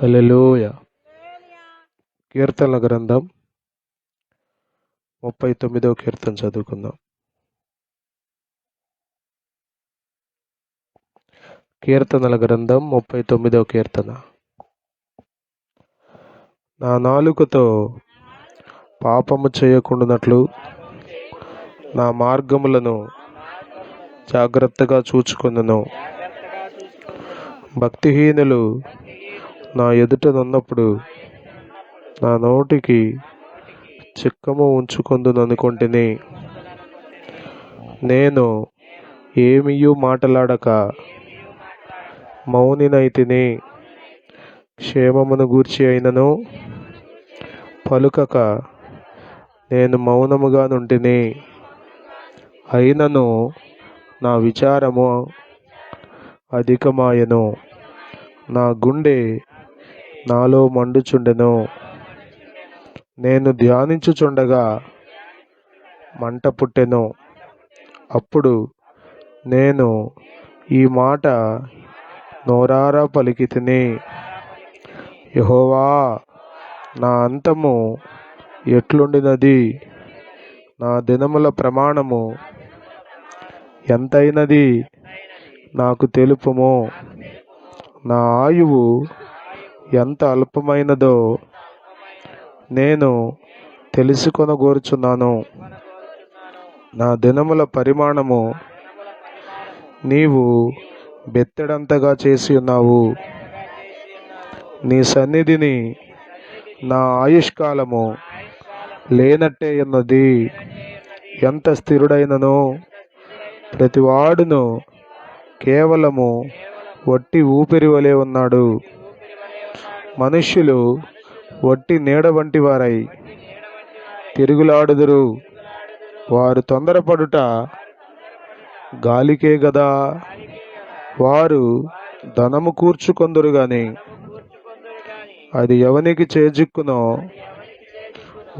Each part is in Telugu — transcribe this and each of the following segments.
హల్లెలూయా. కీర్తనల గ్రంథం 39వ కీర్తన చదువుకుందాం. కీర్తనల గ్రంథం 39వ కీర్తన. నా నాలుకతో పాపము చేయకుండానట్లు నా మార్గములను జాగ్రత్తగా చూచుకొనును. భక్తిహీనులు నా ఎదుటనున్నప్పుడు నా నోటికి చిక్కము ఉంచుకొందుననుకొంటిని. నేను ఏమియూ మాటలాడక మౌనినైతిని. క్షేమమును గూర్చి అయినను పలుకక నేను మౌనముగా నుంటిని. అయినను నా విచారము అధికమాయెను, నా గుండె నాలో మండుచుండెను. నేను ధ్యానించుచుండగా మంట పుట్టెను. అప్పుడు నేను ఈ మాట నోరారా పలికితిని: యెహోవా, నా అంతము ఎట్లుండినది? నా దినముల ప్రమాణము ఎంతైనది నాకు తెలుపుము. నా ఆయువు ఎంత అల్పమైనదో నేను తెలుసుకొనగోరుచున్నాను. నా దినముల పరిమాణము నీవు బెత్తెడంతగా చేసి ఉన్నావు. నీ సన్నిధిని నా ఆయుష్కాలము లేనట్టే ఉన్నది. ఎంత స్థిరుడైనను ప్రతివాడును కేవలము వట్టి ఊపిరి వలె ఉన్నాడు. మనుష్యులు వట్టి నీడ వంటి వారై తిరుగులాడుదురు. వారు తొందరపడుట గాలికే గదా. వారు ధనము కూర్చుకొందురు గాని అది ఎవనికి చేజిక్కునో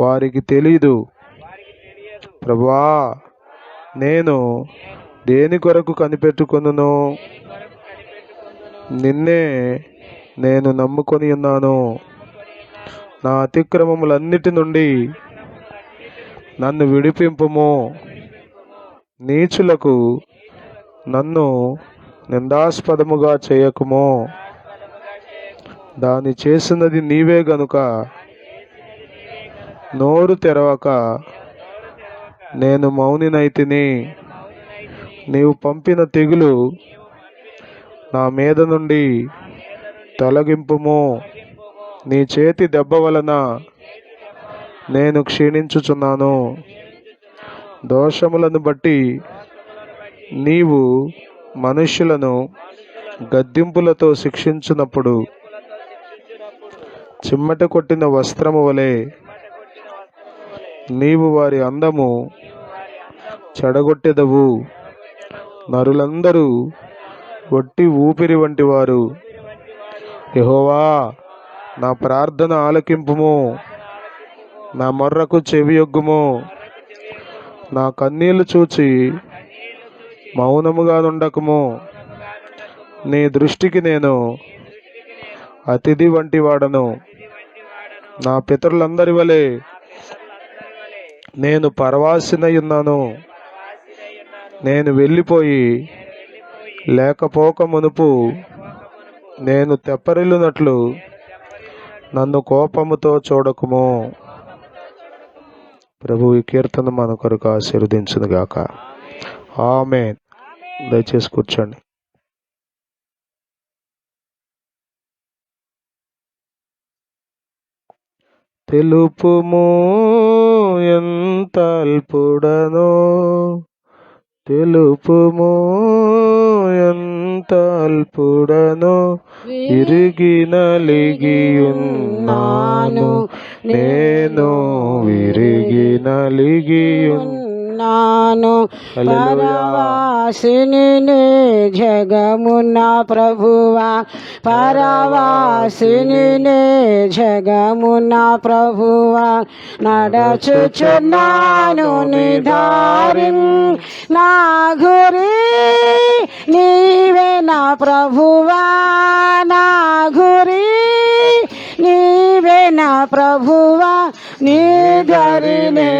వారికి తెలీదు. ప్రభువా, నేను దేని కొరకు కనిపెట్టుకొనును? నిన్నే నేను నమ్ముకొని ఉన్నాను. నా అతిక్రమములన్నిటి నుండి నన్ను విడిపింపుము. నీచులకు నన్ను నిందాస్పదముగా చేయకుము. దాని చేసినది నీవే గనుక నోరు తెరవక నేను మౌనినైతిని. నీవు పంపిన తెగులు నా మీద నుండి తొలగింపుము. నీ చేతి దెబ్బ వలన నేను క్షీణించుచున్నాను. దోషములను బట్టి నీవు మనుష్యులను గద్దింపులతో శిక్షించినప్పుడు చిమ్మట కొట్టిన వస్త్రము వలె నీవు వారి అందము చెడగొట్టెదవు. నరులందరూ వట్టి ఊపిరి వంటి వారు. యెహోవా, నా ప్రార్థన ఆలకింపుము. నా మొర్రకు చెవియొగ్గుము. నా కన్నీళ్లు చూచి మౌనముగా నుండకము. నీ దృష్టికి నేను అతిథి వంటి వాడను. నా పితరులందరి వలె నేను పరవాసినై ఉన్నాను. నేను వెళ్ళిపోయి లేకపోక మునుపు నేను తెప్పరిల్లునట్లు నన్ను కోపముతో చూడకుము. ప్రభు ఈ కీర్తన మన కొరకు ఆశీర్వదించును గాక. ఆమేన్. దయచేసి కూర్చోండి. తెలుపుము ఎంత అల్పుడనో, తెలుపుము ఎంత అల్పుడనో, విరిగి నలిగియున్నాను నేను, విరిగి నలిగియున్నాను. పరవాసిని జగమున ప్రభువా, పరవాసిని జగమున ప్రభువా, నడచుచున్నాను నిదారిం నా గురి నీవే నా ప్రభువా, నా గురి ప్రభువా నీ దరినే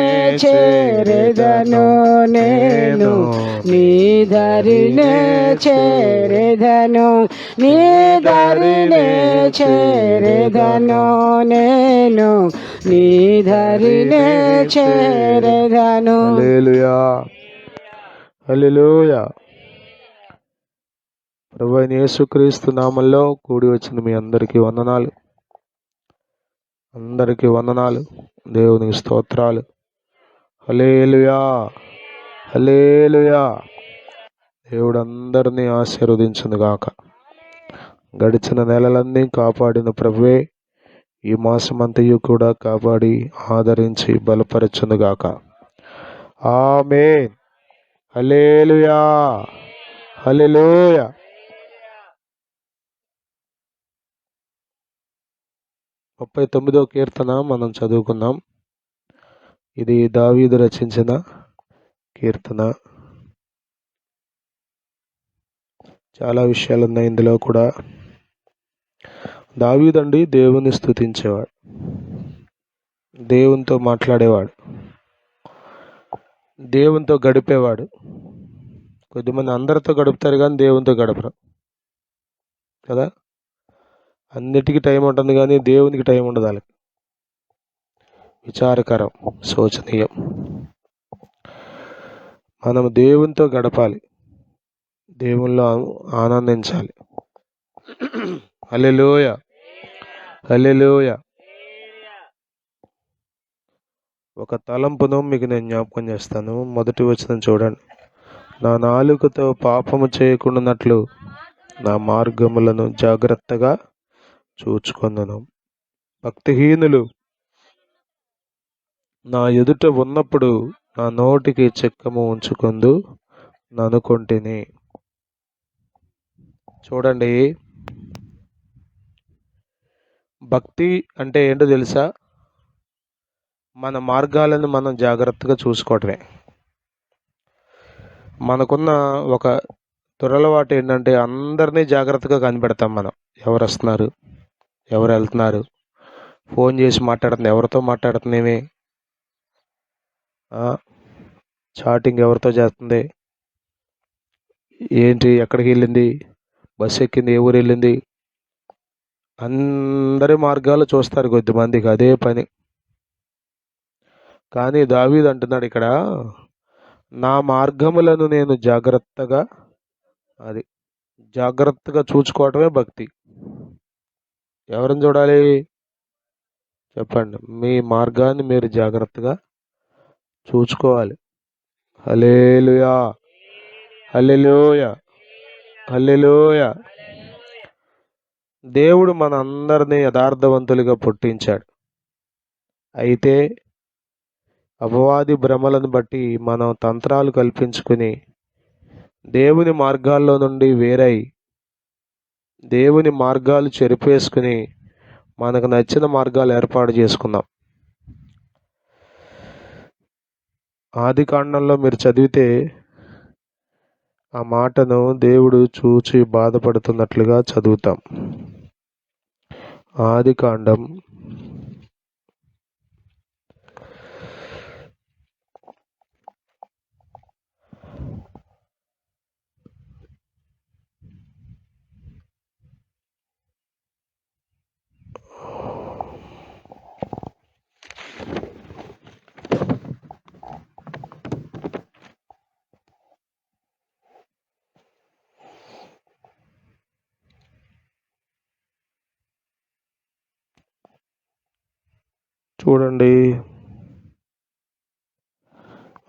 చేరెదను నేను నీ దరినే చేరెదను నీ దరినే చేరెదను నేను నీ దరినే చేరెదను. హల్లెలూయా హల్లెలూయా. ప్రభువైన యేసుక్రీస్తు నామములో కూడి వచ్చిన మీ అందరికీ వందనాలు, అందరికీ వందనాలు. దేవునికి స్తోత్రాలు. హల్లెలూయా హల్లెలూయా. దేవుడు అందరినీ ఆశీర్వదించును గాక. గడిచిన నెలలన్నీ కాపాడిన ప్రభువే ఈ మాసమంతయు కూడా కాపాడి ఆదరించి బలపరచును గాక. ఆమేన్. హల్లెలూయా హల్లెలూయా. 39వ కీర్తన మనం చదువుకుందాం. ఇది దావీదు రచించిన కీర్తన. చాలా విషయాలు ఉన్నాయి ఇందులో కూడా. దావీదండి దేవుని స్తుతించేవాడు, దేవునితో మాట్లాడేవాడు, దేవునితో గడిపేవాడు. కొద్దిమంది అందరితో గడుపుతారు కానీ దేవునితో గడపరు కదా. అన్నిటికీ టైం ఉంటుంది కానీ దేవునికి టైం ఉండదు. వాళ్ళకి విచారకరం, శోచనీయం. మనం దేవునితో గడపాలి, దేవునిలో ఆనందించాలి. హల్లెలూయా హల్లెలూయా. ఒక తలంపును మీకు నేను జ్ఞాపకం చేస్తాను. మొదటి వచనం చూడండి. నా నాలుకతో పాపము చేయకుండానట్లు నా మార్గములను జాగ్రత్తగా చూచుకొందును. భక్తిహీనులు నా ఎదుట ఉన్నప్పుడు నా నోటికి చెక్కము ఉంచుకొందు ననుకొంటిని. చూడండి, భక్తి అంటే ఏంటో తెలుసా? మన మార్గాలను మనం జాగ్రత్తగా చూసుకోవటమే. మనకున్న ఒక దురలవాటు ఏంటంటే అందరినీ జాగ్రత్తగా కనిపెడతాం. మనం ఎవరు వస్తున్నారు, ఎవరు వెళ్తున్నారు, ఫోన్ చేసి మాట్లాడుతుంది, ఎవరితో మాట్లాడుతుందేమి, చాటింగ్ ఎవరితో చేస్తుంది, ఏంటి, ఎక్కడికి వెళ్ళింది, బస్సు ఎక్కింది, ఏ ఊరు వెళ్ళింది, అందరి మార్గాలు చూస్తారు కొద్దిమందికి, అదే పని. కానీ దావీదు అంటున్నాడు ఇక్కడ, నా మార్గములను నేను జాగ్రత్తగా చూసుకోవటమే భక్తి. ఎవరిని చూడాలి చెప్పండి? మీ మార్గాన్ని మీరు జాగ్రత్తగా చూసుకోవాలి. హల్లెలూయా హల్లెలూయా హల్లెలూయా. దేవుడు మన అందరినీ యథార్థవంతులుగా పుట్టించాడు. అయితే అపవాది భ్రమలను బట్టి మనం తంత్రాలు కల్పించుకుని దేవుని మార్గాల్లో నుండి వేరై దేవుని మార్గాలు చెరిపేసుకుని మనకు నచ్చిన మార్గాలు ఏర్పాటు చేసుకుందాం. ఆది కాండంలో మీరు చదివితే ఆ మాటను దేవుడు చూచి బాధపడుతున్నట్లుగా చదువుతాం. ఆది కాండం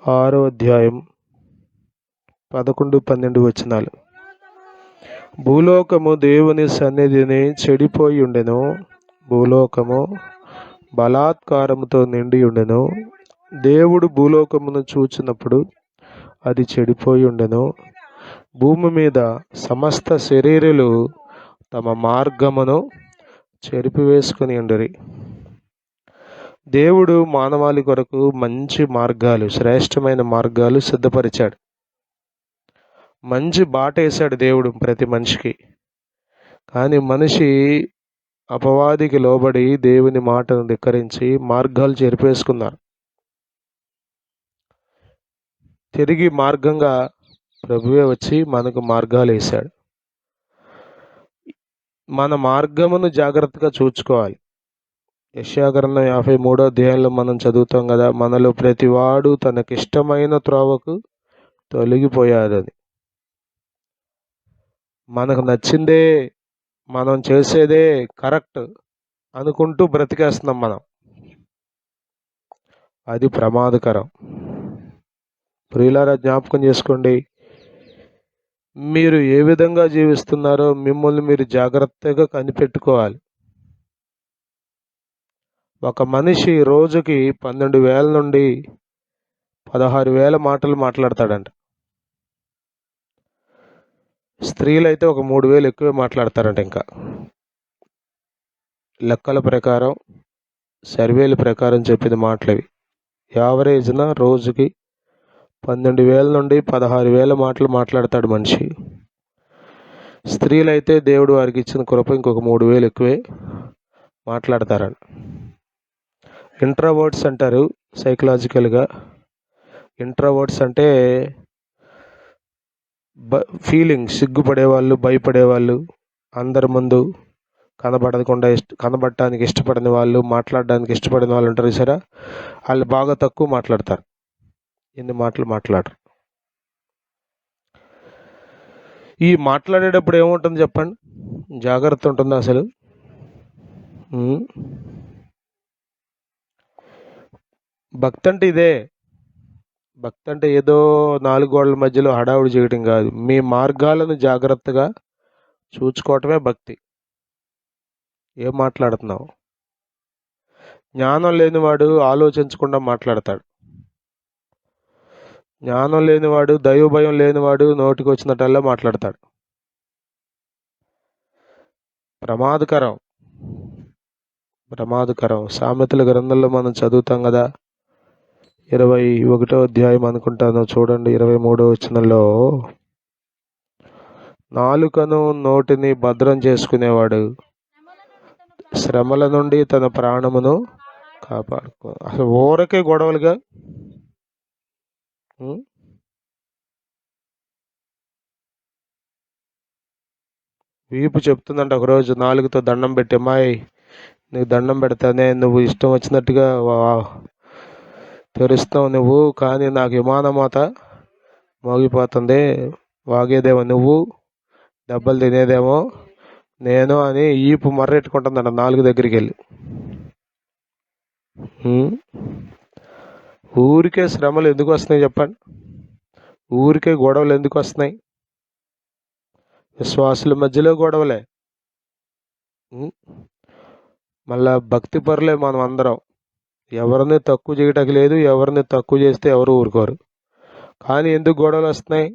6వ అధ్యాయం 11-12 వచనాలు. భూలోకము దేవుని సన్నిధిని చెడిపోయి ఉండెను, భూలోకము బలాత్కారముతో నిండి ఉండెను. దేవుడు భూలోకమును చూచినప్పుడు అది చెడిపోయి ఉండెను. భూమి మీద సమస్త శరీరులు తమ మార్గమును చెరిపివేసుకుని ఉండిరి. దేవుడు మానవాళి కొరకు మంచి మార్గాలు, శ్రేష్టమైన మార్గాలు సిద్ధపరిచాడు. మంచి బాట వేశాడు దేవుడు ప్రతి మనిషికి. కానీ మనిషి అపవాదికి లోబడి దేవుని మాటను ధిక్కరించి మార్గాలు చెరిపేసుకున్నారు. తిరిగి మార్గంగా ప్రభువే వచ్చి మనకు మార్గాలు వేశాడు. మన మార్గమును జాగ్రత్తగా చూసుకోవాలి. యెషయా గ్రంథం 53వ అధ్యాయంలో మనం చదువుతాం కదా, మనలో ప్రతివాడు తనకిష్టమైన త్రోవకు తొలగిపోయాడని. మనకు నచ్చిందే, మనం చేసేదే కరెక్ట్ అనుకుంటూ బ్రతికేస్తున్నాం మనం. అది ప్రమాదకరం. ప్రియులారా, జ్ఞాపకం చేసుకోండి, మీరు ఏ విధంగా జీవిస్తున్నారో మిమ్మల్ని మీరు జాగ్రత్తగా కనిపెట్టుకోవాలి. ఒక మనిషి రోజుకి 12,000 నుండి 16,000 మాటలు మాట్లాడతాడంట. స్త్రీలైతే ఒక 3,000 ఎక్కువే మాట్లాడతారంట. ఇంకా లెక్కల ప్రకారం, సర్వేల ప్రకారం చెప్పిన మాటలు అవి. యావరేజ్న రోజుకి 12,000 నుండి 16,000 మాటలు మాట్లాడతాడు మనిషి. స్త్రీలైతే దేవుడు వారికి ఇచ్చిన కృప ఇంకొక 3,000 ఎక్కువే మాట్లాడతారంట. ఇంట్రావర్డ్స్ అంటారు సైకలాజికల్గా. ఇంట్రావర్డ్స్ అంటే ఫీలింగ్, సిగ్గుపడేవాళ్ళు, భయపడేవాళ్ళు, అందరి ముందు కనబడటానికి ఇష్టపడిన వాళ్ళు, మాట్లాడడానికి ఇష్టపడిన వాళ్ళు ఉంటారు సరే, వాళ్ళు బాగా తక్కువ మాట్లాడతారు, ఎన్ని మాటలు మాట్లాడరు. ఈ మాట్లాడేటప్పుడు ఏముంటుంది చెప్పండి? జాగ్రత్త ఉంటుంది అసలు. భక్తి అంటే ఇదే. భక్తి అంటే ఏదో 4 గోడల మధ్యలో హడావుడి చేయడం కాదు. మీ మార్గాలను జాగ్రత్తగా చూసుకోవటమే భక్తి. ఏం మాట్లాడుతున్నావు? జ్ఞానం లేనివాడు ఆలోచించకుండా మాట్లాడతాడు. జ్ఞానం లేనివాడు, దైవభయం లేనివాడు నోటికి వచ్చినట్టల్లా మాట్లాడతాడు. ప్రమాదకరం, ప్రమాదకరం. సామెతల గ్రంథంలో మనం చదువుతాం కదా, 21వ అధ్యాయం అనుకుంటాను, చూడండి 23వ వచనంలో, నాలుకను నోటిని భద్రం చేసుకునేవాడు శ్రమల నుండి తన ప్రాణమును కాపాడుకో. అసలు ఊరకే గొడవలుగా. వీపు చెప్తుందంట ఒకరోజు నాలుగుతో దండం పెట్టి, అమ్మాయి నీకు దండం పెడతానే, నువ్వు ఇష్టం వచ్చినట్టుగా తెరుస్తావు నువ్వు, కానీ నాకు విమానమాత మోగిపోతుంది, వాగేదేమో నువ్వు, దెబ్బలు తినేదేమో నేను అని ఈపు మర్రెట్టుకుంటుందంట నాలుగు దగ్గరికి వెళ్ళి. ఊరికే శ్రమలు ఎందుకు వస్తున్నాయి చెప్పండి? ఊరికే గొడవలు ఎందుకు వస్తున్నాయి? విశ్వాసుల మధ్యలో గొడవలే. మళ్ళా భక్తి పరులే మనం అందరం. ఎవరిని తక్కువ చేయటం లేదు, ఎవరిని తక్కువ చేస్తే ఎవరు ఊరుకోరు. కానీ ఎందుకు గొడవలు వస్తున్నాయి?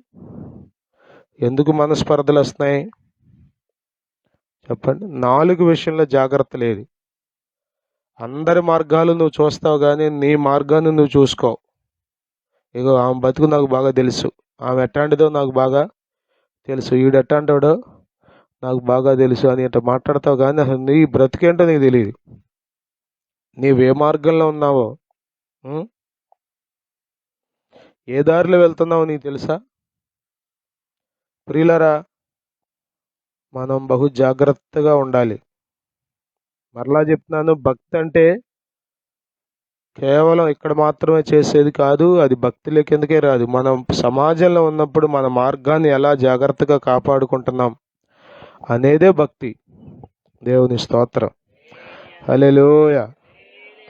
ఎందుకు మనస్పర్ధలు వస్తున్నాయి చెప్పండి? 4 విషయంలో జాగ్రత్త లేదు. అందరి మార్గాలు నువ్వు చూస్తావు, కానీ నీ మార్గాన్ని నువ్వు చూసుకోవు. ఇగో ఆమె బతుకు నాకు బాగా తెలుసు, ఆమె ఎట్టాంటిదో నాకు బాగా తెలుసు, ఈడు ఎట్టాంటాడో నాకు బాగా తెలుసు అని అట్లా మాట్లాడతావు, కానీ అసలు నీ బ్రతికేంటో నీకు తెలియదు. నీవే మార్గంలో ఉన్నావో, ఏ దారిలో వెళ్తున్నావో నీకు తెలుసా? ప్రియులరా, మనం బహు జాగ్రత్తగా ఉండాలి. మరలా చెప్తున్నాను, భక్తి అంటే కేవలం ఇక్కడ మాత్రమే చేసేది కాదు. అది భక్తిలో కిందకే రాదు. మనం సమాజంలో ఉన్నప్పుడు మన మార్గాన్ని ఎలా జాగ్రత్తగా కాపాడుకుంటున్నాం అనేదే భక్తి. దేవుని స్తోత్రం. హల్లెలూయా,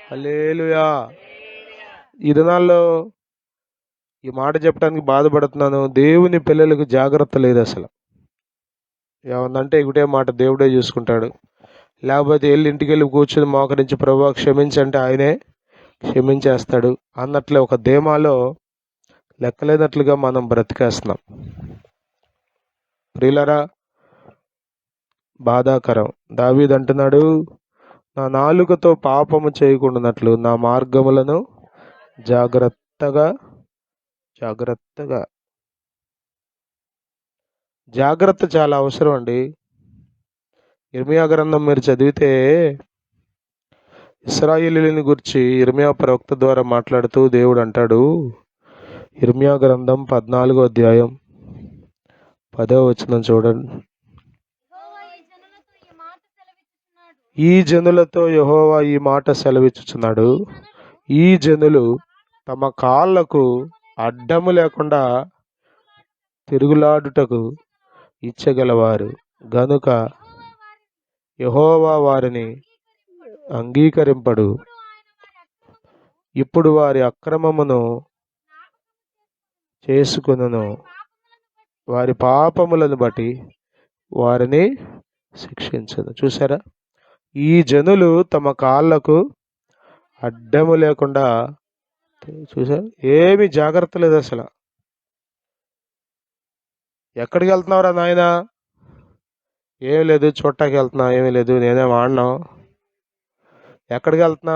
హల్లెలూయా. ఈ దినాల్లో ఈ మాట చెప్పడానికి బాధపడుతున్నాను. దేవుని పిల్లలకు జాగ్రత్త లేదు అసలు. ఏమందంటే ఒకటే మాట, దేవుడే చూసుకుంటాడు. లేకపోతే వెళ్ళి ఇంటికి వెళ్ళి కూర్చొని మోకరించి ప్రభువా క్షమించంటే ఆయనే క్షమించేస్తాడు అన్నట్లే ఒక ధీమాలో లెక్కలేనట్లుగా మనం బ్రతికేస్తున్నాం. ప్రియులరా, బాధాకరం. దావీదు అంటున్నాడు, నా నాలుకతో పాపము చేయకుండానట్లు నా మార్గములను జాగ్రత్తగా జాగ్రత్త చాలా అవసరం అండి. ఇర్మియా గ్రంథం మీరు చదివితే ఇశ్రాయేలీయులని గురించి ఇర్మియా ప్రవక్త ద్వారా మాట్లాడుతూ దేవుడు అంటాడు, ఇర్మియా గ్రంథం 14వ అధ్యాయం 10వ వచనం చూడండి. ఈ జనులతో యెహోవా ఈ మాట సెలవిచ్చుచున్నాడు, ఈ జనులు తమ కాళ్ళకు అడ్డము లేకుండా తిరుగులాడుటకు ఇచ్చగలవారు గనుక యెహోవా వారిని అంగీకరింపడు. ఇప్పుడు వారి అక్రమమును చేసుకొనును, వారి పాపములను బట్టి వారిని శిక్షించదు. చూసారా, ఈ జనులు తమ కాళ్ళకు అడ్డము లేకుండా, చూసారా, ఏమి జాగ్రత్త లేదు అసలు. ఎక్కడికి వెళ్తున్నావురా నాయనా? ఏమి లేదు, చూడటానికి వెళ్తున్నా. ఏమీ లేదు, నేనే వాడినా. ఎక్కడికి వెళ్తున్నా?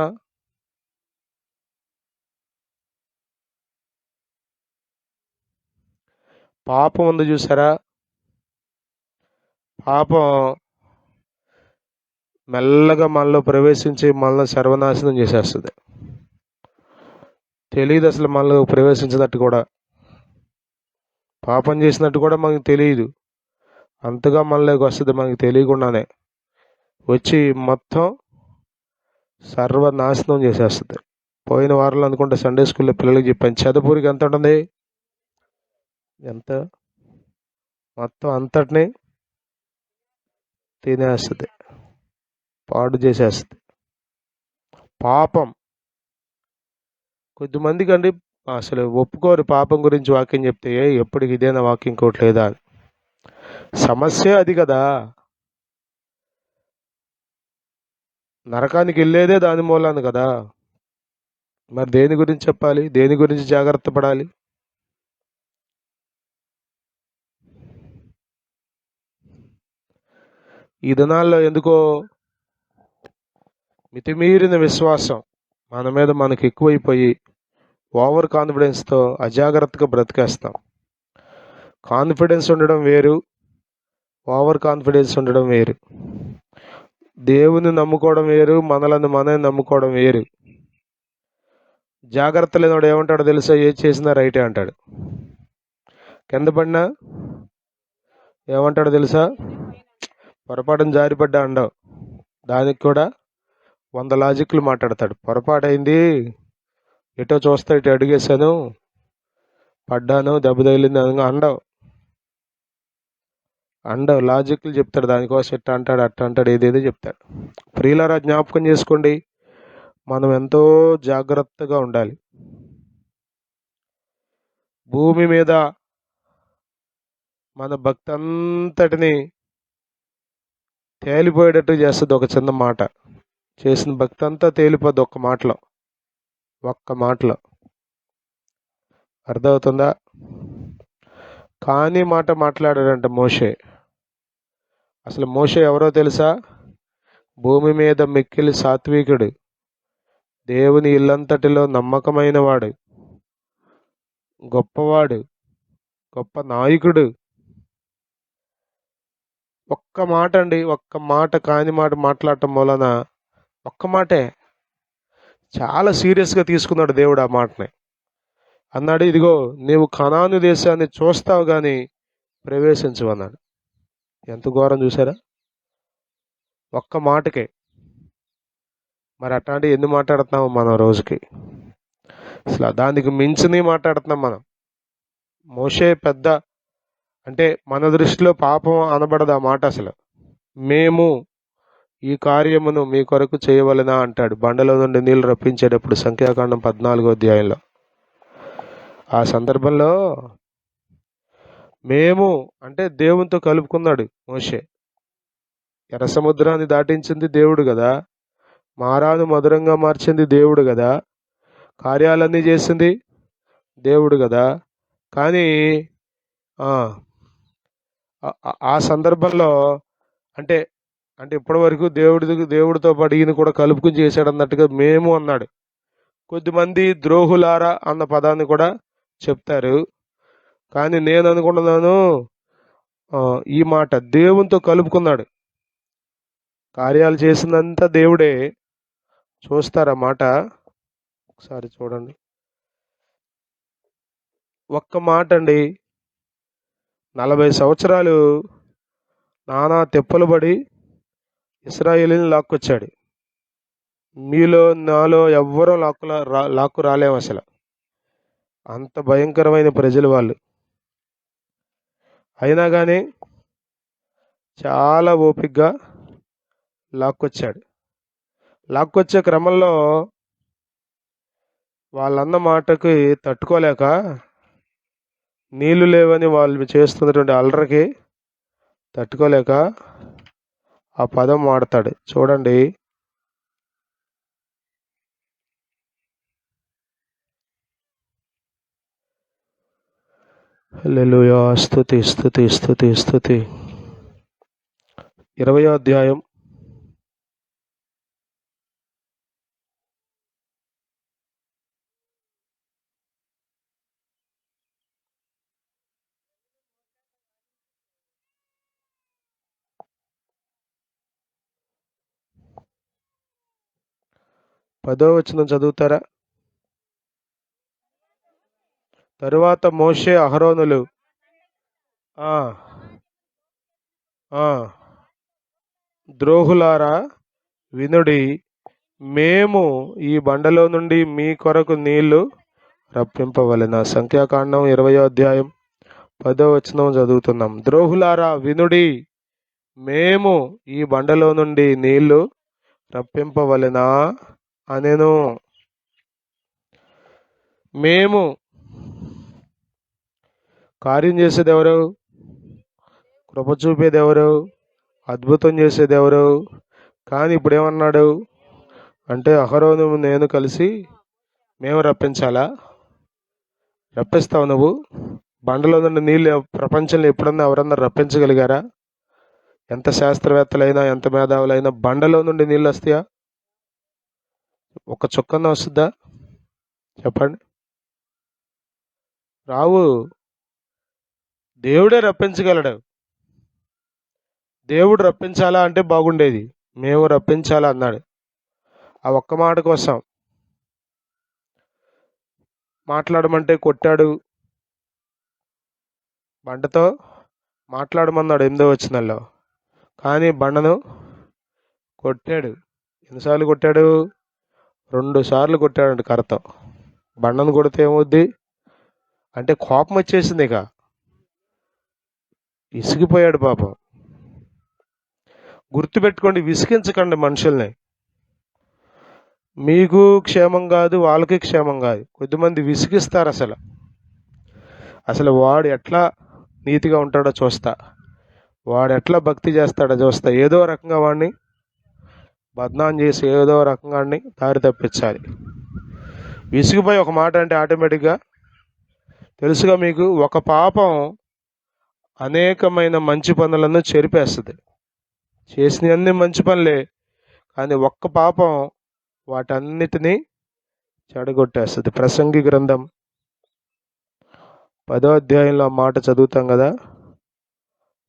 పాపం ఉంది చూసారా, పాపం మెల్లగా మనలో ప్రవేశించి మనల్ని సర్వనాశనం చేసేస్తుంది. తెలియదు అసలు మనలో ప్రవేశించినట్టు కూడా, పాపం చేసినట్టు కూడా మనకు తెలియదు. అంతగా మనలోకి వస్తుంది, మనకి తెలియకుండానే వచ్చి మొత్తం సర్వనాశనం చేసేస్తుంది. పోయిన వారంలో అనుకుంటే సండే స్కూల్లో పిల్లలకి చెప్పాను, చెదపూరికి ఎంత ఉంటుంది, ఎంత మొత్తం అంతటిని తినేస్తుంది, పాడు చేసేస్తుంది. పాపం కొద్దిమందికి అండి అసలు ఒప్పుకోరు పాపం గురించి వాక్యం చెప్తే, ఎప్పటికి ఇదేనా వాక్యం ఇంకోటి లేదా అని. సమస్య అది కదా, నరకానికి వెళ్ళేదే దాని మూలాన్ని కదా. మరి దేని గురించి చెప్పాలి, దేని గురించి జాగ్రత్త పడాలి? ఈ దినాల్లో ఎందుకో మితిమీరిన విశ్వాసం మన మీద మనకు ఎక్కువైపోయి ఓవర్ కాన్ఫిడెన్స్తో అజాగ్రత్తగా బ్రతికేస్తాం. కాన్ఫిడెన్స్ ఉండడం వేరు, ఓవర్ కాన్ఫిడెన్స్ ఉండడం వేరు. దేవుని నమ్ముకోవడం వేరు, మనలను మనమే నమ్ముకోవడం వేరు. జాగ్రత్త లేనివాడు ఏమంటాడో తెలుసా? ఏ చేసినా రైటే అంటాడు. కింద పడినా ఏమంటాడో తెలుసా? పొరపాటున జారిపడ్డా అండవు. దానికి కూడా 100 లాజిక్లు మాట్లాడతాడు. పొరపాటైంది, ఎటో చూస్తా ఇటు అడిగేశాను, పడ్డాను, దెబ్బ తగిలింది అని అండవు లాజిక్లు చెప్తాడు. దానికోసం ఇట్ట అంటాడు, అట్ట అంటాడు, ఏదేదో చెప్తాడు. ప్రియులారా, జ్ఞాపకం చేసుకోండి, మనం ఎంతో జాగ్రత్తగా ఉండాలి. భూమి మీద మన భక్తి అంతటిని తేలిపోయేటట్టు చేస్తుంది ఒక చిన్న మాట. చేసిన భక్తి అంతా తేలిపోద్ది ఒక్క మాటలో. అర్థమవుతుందా? కానీ మాట మాట్లాడాడంట మోషే. అసలు మోషే ఎవరో తెలుసా? భూమి మీద మిక్కిలి సాత్వికుడు, దేవుని ఇల్లంతటిలో నమ్మకమైన వాడు, గొప్పవాడు, గొప్ప నాయకుడు. ఒక్క మాట అండి, ఒక్క మాట కాని మాట మాట్లాడటం వలన, ఒక్క మాటే చాలా సీరియస్గా తీసుకున్నాడు దేవుడు ఆ మాటని. అన్నాడు, ఇదిగో నీవు కనాను దేశాన్ని చూస్తావు కానీ ప్రవేశించవు అన్నాడు. ఎంత ఘోరం చూసారా, ఒక్క మాటకే. మరి అట్లాంటివి ఎన్ని మాట్లాడుతున్నాము మనం రోజుకి? అసలు దానికి మించిని మాట్లాడుతున్నాం మనం. మోషే పెద్ద, అంటే మన దృష్టిలో పాపం అనబడదు ఆ మాట అసలు. మేము ఈ కార్యమును మీ కొరకు చేయవలెనా అంటాడు బండలో నుండి నీళ్లు రప్పించేటప్పుడు, సంఖ్యాకాండం 14వ అధ్యాయంలో. ఆ సందర్భంలో మేము అంటే దేవునితో కలుపుకున్నాడు మోషే. ఎర్ర సముద్రాన్ని దాటించింది దేవుడు కదా, మారాను మధురంగా మార్చింది దేవుడు కదా, కార్యాలన్నీ చేసింది దేవుడు కదా. కానీ ఆ సందర్భంలో అంటే ఇప్పటి వరకు దేవుడితో పాటు ఈయన కూడా కలుపుకుని చేశాడు అన్నట్టుగా మేము అన్నాడు. కొద్దిమంది ద్రోహులారా అన్న పదాన్ని కూడా చెప్తారు. కానీ నేను అనుకుంటున్నాను ఈ మాట దేవునితో కలుపుకున్నాడు. కార్యాలు చేసిందంతా దేవుడే. చూస్తారా మాట? ఒకసారి చూడండి. ఒక్క మాట అండి, 40 సంవత్సరాలు నానా తెప్పలు పడి ఇశ్రాయేలుని లాక్కొచ్చాడు. మీలో నాలో ఎవ్వరూ లాక్కు రాలేము అసలు. అంత భయంకరమైన ప్రజలు వాళ్ళు. అయినా కానీ చాలా ఓపికగా లాక్కొచ్చాడు. లాక్కొచ్చే క్రమంలో వాళ్ళన్న మాటకి తట్టుకోలేక, నీళ్లు లేవని వాళ్ళు చేస్తున్నటువంటి అల్లరికి తట్టుకోలేక ఆ పదం వాడతాడు. చూడండి, హల్లెలూయా, స్తుతి స్తుతి స్తుతి స్తుతి. 20వ అధ్యాయం 10వ వచనం చదువుతారా? తరువాత మోషే అహరోనులు ద్రోహులారా వినుడి, మేము ఈ బండలో నుండి మీ కొరకు నీళ్లు రప్పింపవలెనా. సంఖ్యాకాండం 20వ అధ్యాయం 10వ వచనం చదువుతున్నాం. ద్రోహులారా వినుడి, మేము ఈ బండలో నుండి నీళ్లు రప్పింపవలెనా అనెను. మేము కార్యం చేసేది ఎవరు? కృప చూపేది ఎవరు? అద్భుతం చేసేది ఎవరు? కానీ ఇప్పుడు ఏమన్నాడు అంటే, అహరోను నేను కలిసి మేము రప్పించాలా? రప్పిస్తావు నువ్వు? బండలో నుండి నీళ్ళు ప్రపంచంలో ఎప్పుడన్నా ఎవరన్నా రప్పించగలిగారా? ఎంత శాస్త్రవేత్తలైనా, ఎంత మేధావులైనా బండలో నుండి నీళ్ళు వస్తాయా? ఒక చుక్కన్న వస్తుందా? చెప్పండి. రావు. దేవుడే రప్పించగలడు. దేవుడు రప్పించాలా అంటే బాగుండేది, మేము రప్పించాలా అన్నాడు. ఆ ఒక్క మాట కోసం మాట్లాడమంటే కొట్టాడు. బండతో మాట్లాడమన్నాడు 8వ వచనంలో. కానీ బండను కొట్టాడు. ఎన్నిసార్లు కొట్టాడు? 2 సార్లు కొట్టాడు కర్రతో. బండను కొడితే ఏమవుద్ది అంటే కోపం వచ్చేసింది, ఇక విసిగిపోయాడు పాపం. గుర్తుపెట్టుకోండి, విసిగించకండి మనుషుల్ని. మీకు క్షేమం కాదు, వాళ్ళకి క్షేమం కాదు. కొద్దిమంది విసిగిస్తారు. అసలు వాడు ఎట్లా నీతిగా ఉంటాడో చూస్తా, వాడు ఎట్లా భక్తి చేస్తాడో చూస్తా, ఏదో రకంగా వాడిని బద్నాం చేసి ఏదో రకంగా దారి తప్పించాలి. విసిగిపోయి ఒక మాట అంటే ఆటోమేటిక్గా తెలుసుగా మీకు, ఒక పాపం అనేకమైన మంచి పనులను చెరిపేస్తుంది. చేసినవన్నీ మంచి పనులే, కానీ ఒక్క పాపం వాటన్నిటినీ చెడగొట్టేస్తుంది. ప్రసంగి గ్రంథం 10వ అధ్యాయంలో ఆ మాట చదువుతాం కదా,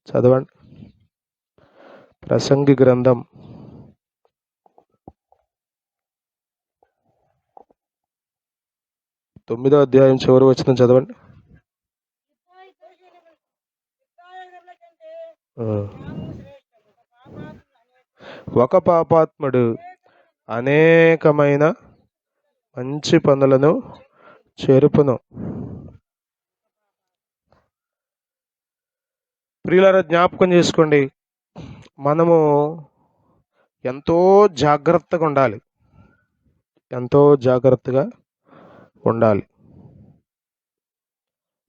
చదవండి. ప్రసంగి గ్రంథం 9వ అధ్యాయం చివరి వచనం చదవండి. ఒక పాపాత్ముడు అనేకమైన మంచి పనులను చెరుపును. ప్రియులారా, జ్ఞాపకం చేసుకోండి, మనము ఎంతో జాగ్రత్తగా ఉండాలి. ఎంతో జాగ్రత్తగా ఉండాలి.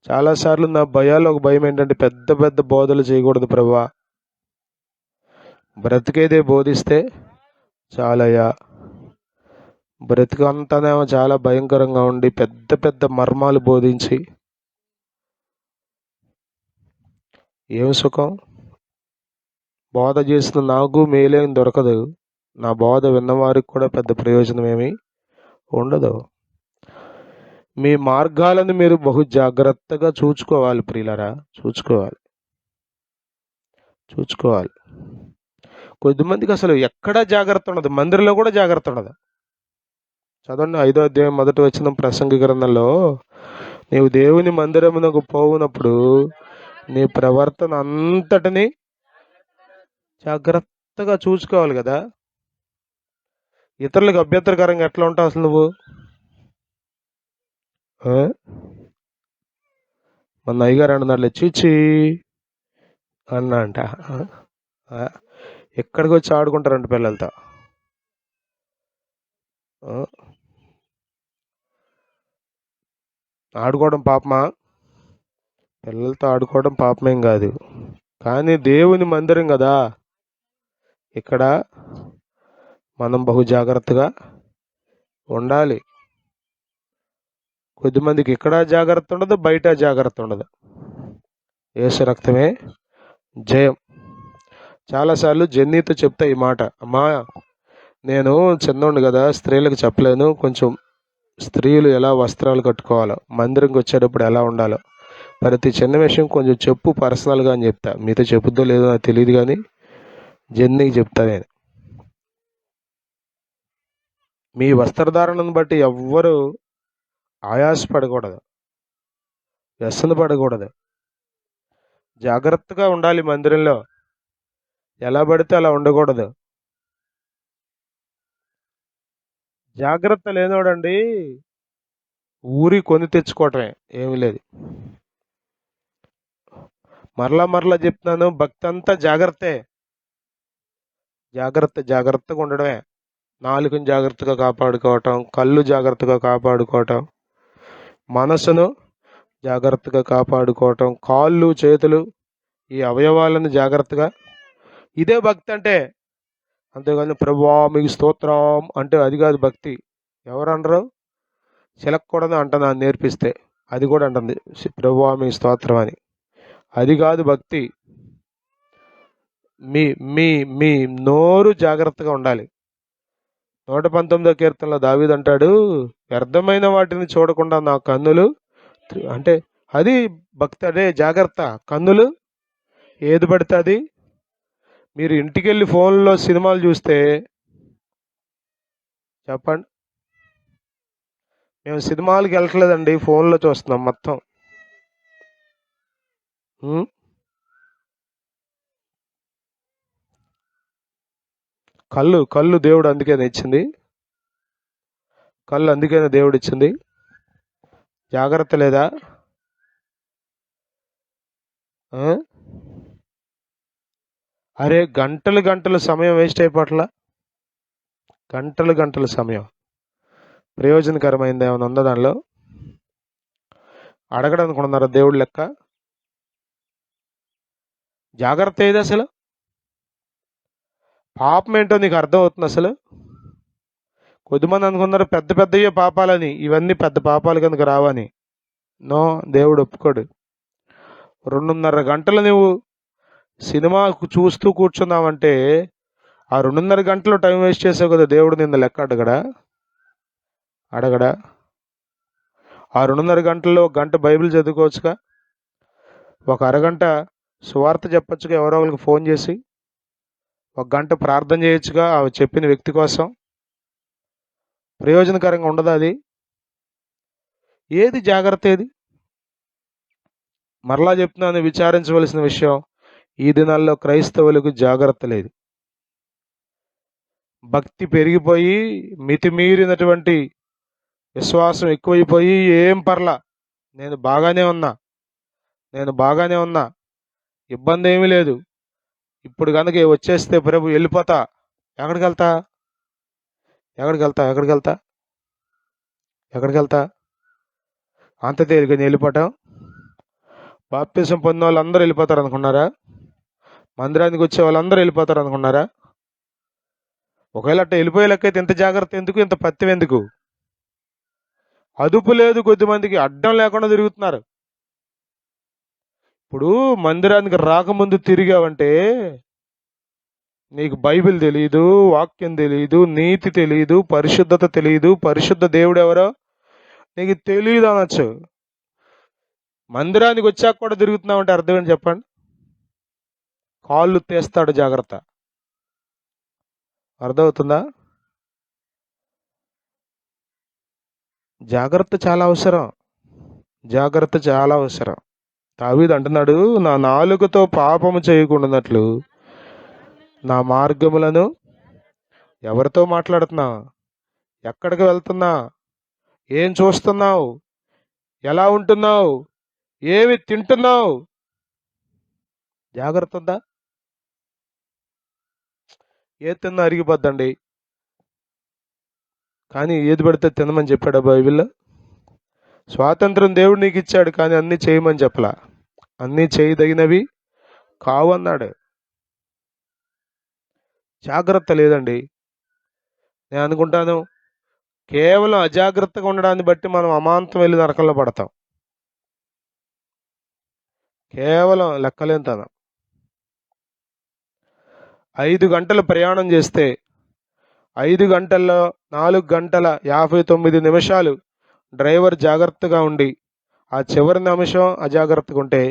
చాలాసార్లు నా భయాలు ఒక భయం ఏంటంటే, పెద్ద పెద్ద బోధలు చేయకూడదు ప్రభువా, బ్రతికేదే బోధిస్తే చాలయ్యా. బ్రతికంతానేమో చాలా భయంకరంగా ఉండి పెద్ద పెద్ద మర్మాలు బోధించి ఏం సుఖం? బోధ చేసిన నాకు మేలేం దొరకదు, నా బోధ విన్నవారికి కూడా పెద్ద ప్రయోజనం ఏమీ ఉండదు. మీ మార్గాలను మీరు బహు జాగ్రత్తగా చూసుకోవాలి ప్రియులారా, చూసుకోవాలి. కొద్దిమందికి అసలు ఎక్కడా జాగ్రత్త ఉండదు, మందిరంలో కూడా జాగ్రత్త ఉండదు. చదవండి 5వ అధ్యాయం 1వ వచనం ప్రసంగి గ్రంథంలో, నీవు దేవుని మందిరమునకు పోవునప్పుడు నీ ప్రవర్తన అంతటిని జాగ్రత్తగా చూసుకోవాలి కదా. ఇతరులకు అభ్యంతరకరంగా ఎట్లా ఉంటావు అసలు నువ్వు? ఆ? మన అయ్యగారు అన్నట్లు చీచి అన్నా అంట. ఆ? ఎక్కడికి వచ్చి ఆడుకుంటారంట పిల్లలతో. ఆ? ఆడుకోవడం పాపమా? పిల్లలతో ఆడుకోవడం పాపమేం కాదు, కానీ దేవుని మందిరం కదా, ఇక్కడ మనం బహు జాగ్రత్తగా ఉండాలి. కొద్దిమందికి ఇక్కడ జాగ్రత్త ఉండదు, బయట జాగ్రత్త ఉండదు. యేసు రక్తమే జయం. చాలాసార్లు జెన్నీతో చెప్తా ఈ మాట, అమ్మా నేను చిన్నోండు కదా, స్త్రీలకు చెప్పలేను, కొంచెం స్త్రీలు ఎలా వస్త్రాలు కట్టుకోవాలో, మందిరంకి వచ్చేటప్పుడు ఎలా ఉండాలో, ప్రతి చిన్న విషయం కొంచెం చెప్పు పర్సనల్గా అని చెప్తా. మీతో చెప్పుద్దో లేదో నాకు తెలియదు, కానీ జెన్నీకి చెప్తా నేను. మీ వస్త్రధారణను బట్టి ఎవ్వరు ఆయాసపడకూడదు, వ్యసన పడకూడదు. జాగ్రత్తగా ఉండాలి మందిరంలో, ఎలా పడితే అలా ఉండకూడదు. జాగ్రత్త లేనోడండి ఊరి కొని తెచ్చుకోవటమే, ఏమీ లేదు. మరలా చెప్తున్నాను, భక్తి అంతా జాగ్రత్తే. జాగ్రత్తగా ఉండడమే. నాలుకను జాగ్రత్తగా కాపాడుకోవటం, కళ్ళు జాగ్రత్తగా కాపాడుకోవటం, మనసును జాగ్రత్తగా కాపాడుకోవటం, కాళ్ళు చేతులు ఈ అవయవాలను జాగ్రత్తగా, ఇదే భక్తి అంటే. అంతేగాని ప్రభువా మీకు స్తోత్రం అంటే అది కాదు భక్తి. ఎవరనరు? చిలక్కూడదు అంట నన్ను నేర్పిస్తే, అది కూడా అంటుంది ప్రభువా మీ స్తోత్రం అని. అది కాదు భక్తి. మీ మీ మీ నోరు జాగ్రత్తగా ఉండాలి. 119వ కీర్తనలో దావీదు అంటాడు, వ్యర్థమైన వాటిని చూడకుండా నా కన్నులు, అంటే అది భక్తి, అదే జాగ్రత్త. కన్నులు ఏది పడితే అది. మీరు ఇంటికి వెళ్ళి ఫోన్లో సినిమాలు చూస్తే చెప్పండి, మేము సినిమాలకి వెళ్ళట్లేదండి, ఫోన్లో చూస్తున్నాం మొత్తం. కళ్ళు దేవుడు అందుకనే ఇచ్చింది, కళ్ళు అందుకనే దేవుడు ఇచ్చింది. జాగ్రత్త లేదా? అరే గంటలు సమయం వేస్ట్ అయిపోట్లా, గంటలు సమయం. ప్రయోజనకరమైంది ఏమైనా ఉందా దానిలో? అడగడానికి ఉన్నారా దేవుడు లెక్క? జాగ్రత్త ఏది అసలు? పాపం ఏంటో నీకు అర్థం అవుతుంది అసలు? కొద్దిమంది అనుకున్నారు పెద్ద పెద్దయ్యే పాపాలని, ఇవన్నీ పెద్ద పాపాలు కనుక రావని. నో, దేవుడు ఒప్పుకోడు. 2.5 గంటలు నువ్వు సినిమా చూస్తూ కూర్చున్నావంటే ఆ 2.5 గంటలు టైం వేస్ట్ చేసావు కదా, దేవుడు నిన్న లెక్క అడగడా? ఆ 2.5 గంటల్లో 1 గంట బైబిల్ చదువుకోవచ్చుగా, ఒక అరగంట సువార్త చెప్పచ్చుగా, ఎవరో వాళ్ళకి ఫోన్ చేసి 1 గంట ప్రార్థన చేయొచ్చుగా ఆ చెప్పిన వ్యక్తి కోసం. ప్రయోజనకరంగా ఉండదా అది? ఏది జాగ్రత్త ఏది? మరలా చెప్తున్నాను, విచారించవలసిన విషయం, ఈ దినాల్లో క్రైస్తవులకు జాగ్రత్త లేదు. భక్తి పెరిగిపోయి మితిమీరినటువంటి విశ్వాసం ఎక్కువైపోయి, ఏం పర్లా నేను బాగానే ఉన్నా, ఇబ్బంది ఏమీ లేదు, ఇప్పుడు కనుక వచ్చేస్తే ప్రభు వెళ్ళిపోతా, ఎక్కడికి వెళ్తా అంత తేలిక వెళ్ళిపోవటం? బాప్తిసం పొందిన వాళ్ళందరూ వెళ్ళిపోతారు అనుకున్నారా? మందిరానికి వచ్చే వాళ్ళందరూ వెళ్ళిపోతారు అనుకున్నారా? ఒకవేళ అట్ట వెళ్ళిపోయే లెక్కైతే ఇంత జాగ్రత్త ఎందుకు, ఇంత పత్యం ఎందుకు? అదుపు లేదు, కొద్దిమందికి అడ్డం లేకుండా తిరుగుతున్నారు. ఇప్పుడు మందిరానికి రాకముందు తిరిగావంటే నీకు బైబిల్ తెలియదు, వాక్యం తెలియదు, నీతి తెలియదు, పరిశుద్ధత తెలియదు, పరిశుద్ధ దేవుడు ఎవరో నీకు తెలియదు అనొచ్చు. మందిరానికి వచ్చాక కూడా తిరుగుతున్నావంటే అర్థం ఏంటి చెప్పండి? కాళ్ళు తీస్తాడు, జాగ్రత్త. అర్థమవుతుందా? జాగ్రత్త చాలా అవసరం. జాగ్రత్త చాలా అవసరం. దావీదు అంటున్నాడు, నా నాలుకతో పాపము చేయకుండానట్లు నా మార్గములను. ఎవరితో మాట్లాడుతున్నా? ఎక్కడికి వెళ్తున్నా? ఏం చూస్తున్నావు? ఎలా ఉంటున్నావు? ఏమి తింటున్నావు? జాగ్రత్త ఉందా? ఏ తిన్నా అరిగిపోద్దండి, కానీ ఏది పడితే తినమని చెప్పాడు బైబిల్లో? స్వాతంత్రం దేవుడు నీకు ఇచ్చాడు, కానీ అన్నీ చేయమని చెప్పలా. అన్నీ చేయదగినవి కావు అన్నాడు. జాగ్రత్త లేదండి. నేను అనుకుంటాను, కేవలం అజాగ్రత్తగా ఉండడాన్ని బట్టి మనం అమాంతం వెళ్ళి నరకంలో పడతాం. కేవలం లెక్కలేనితనం. 5 గంటలు ప్రయాణం చేస్తే 5 గంటల్లో 4 గంటల 59 నిమిషాలు డ్రైవర్ జాగ్రత్తగా ఉండి ఆ చివరి నిమిషం అజాగ్రత్తగా ఉంటే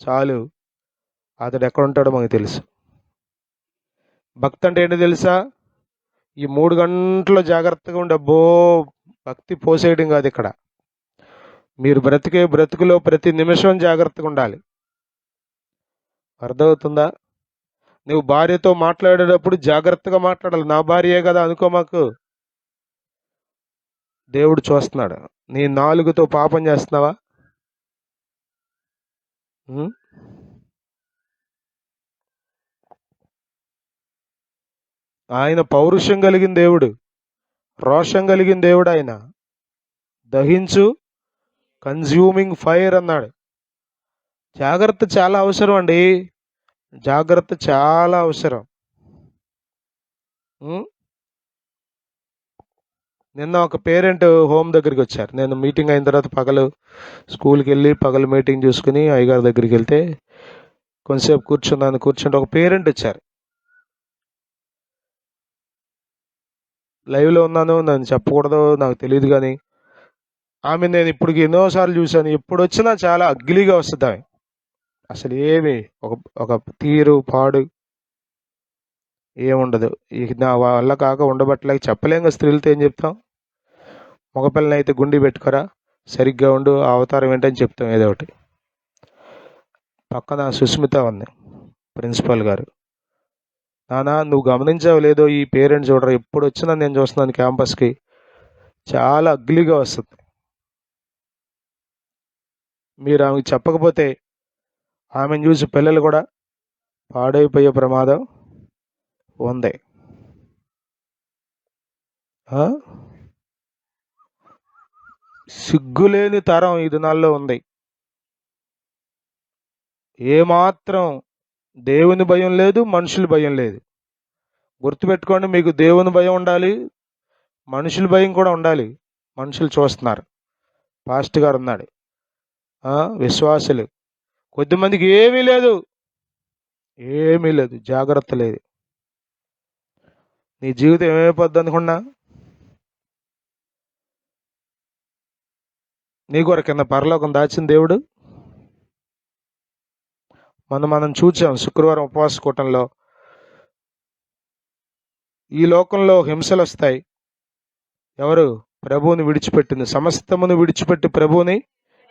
చాలు, అతడు ఎక్కడ ఉంటాడో మనకు తెలుసు. భక్తి అంటే ఏంటో తెలుసా? ఈ 3 గంటలు జాగ్రత్తగా ఉండే భక్తి పోసేయడం కాదు ఇక్కడ. మీరు బ్రతికే బ్రతుకులో ప్రతి నిమిషం జాగ్రత్తగా ఉండాలి. అర్థమవుతుందా? నువ్వు భార్యతో మాట్లాడేటప్పుడు జాగ్రత్తగా మాట్లాడాలి. నా భార్యే కదా అనుకో మాకు. దేవుడు చూస్తున్నాడు. నీ నాలుగుతో పాపం చేస్తున్నావా? ఆయన పౌరుషం కలిగిన దేవుడు, రోషం కలిగిన దేవుడు. ఆయన దహించు, కన్జ్యూమింగ్ ఫైర్ అన్నాడు. జాగ్రత్త చాలా అవసరం అండి. జాగ్రత్త చాలా అవసరం. నిన్న ఒక పేరెంట్ హోమ్ దగ్గరికి వచ్చారు. నేను మీటింగ్ అయిన తర్వాత పగలు స్కూల్కి వెళ్ళి పగలు మీటింగ్ చూసుకుని అయ్యగారి దగ్గరికి వెళ్తే కొంతసేపు కూర్చుంటే ఒక పేరెంట్ వచ్చారు. లైవ్లో ఉన్నాను, నన్ను చెప్పకూడదు నాకు తెలియదు, కానీ ఆమె నేను ఇప్పటికి ఎన్నోసార్లు చూశాను. ఎప్పుడు వచ్చినా చాలా అగ్లీగా వస్తుంది ఆమె. అసలు ఏమి ఒక తీరు పాడు ఏముండదు. నా వల్ల కాక ఉండబట్టలేక చెప్పలేక స్త్రీలతో ఏం చెప్తాం? మగపిల్లని అయితే గుండి పెట్టుకోరా, సరిగ్గా ఉండు, ఆ అవతారం ఏంటని చెప్తాం ఏదో ఒకటి. పక్కన సుస్మిత ఉంది, ప్రిన్సిపాల్ గారు. నానా నువ్వు గమనించావు లేదో, ఈ పేరెంట్స్ చూడరా, ఎప్పుడు వచ్చినా నేను చూస్తున్నాను క్యాంపస్కి, చాలా అగ్లీగా వస్తుంది. మీరు ఆమెకు చెప్పకపోతే ఆమెను చూసి పిల్లలు కూడా పాడైపోయే ప్రమాదం ఉంది. సిగ్గులేని తరం ఈ దినాల్లో ఉంది. ఏమాత్రం దేవుని భయం లేదు, మనుషుల భయం లేదు. గుర్తుపెట్టుకోండి, మీకు దేవుని భయం ఉండాలి, మనుషుల భయం కూడా ఉండాలి. మనుషులు చూస్తున్నారు. పాస్టర్ గారు ఉన్నాడు, విశ్వాసులు కొద్దిమందికి ఏమీ లేదు, జాగ్రత్త లేదు. నీ జీవితం ఏమైపోద్ది అనుకున్నా? నీ కొరకు కింద పరలోకం దాచిన దేవుడు. మనం చూసాం శుక్రవారం ఉపవాస కూటంలో, ఈ లోకంలో హింసలు వస్తాయి. ఎవరు? ప్రభువుని విడిచిపెట్టింది. సమస్తమును విడిచిపెట్టి ప్రభువుని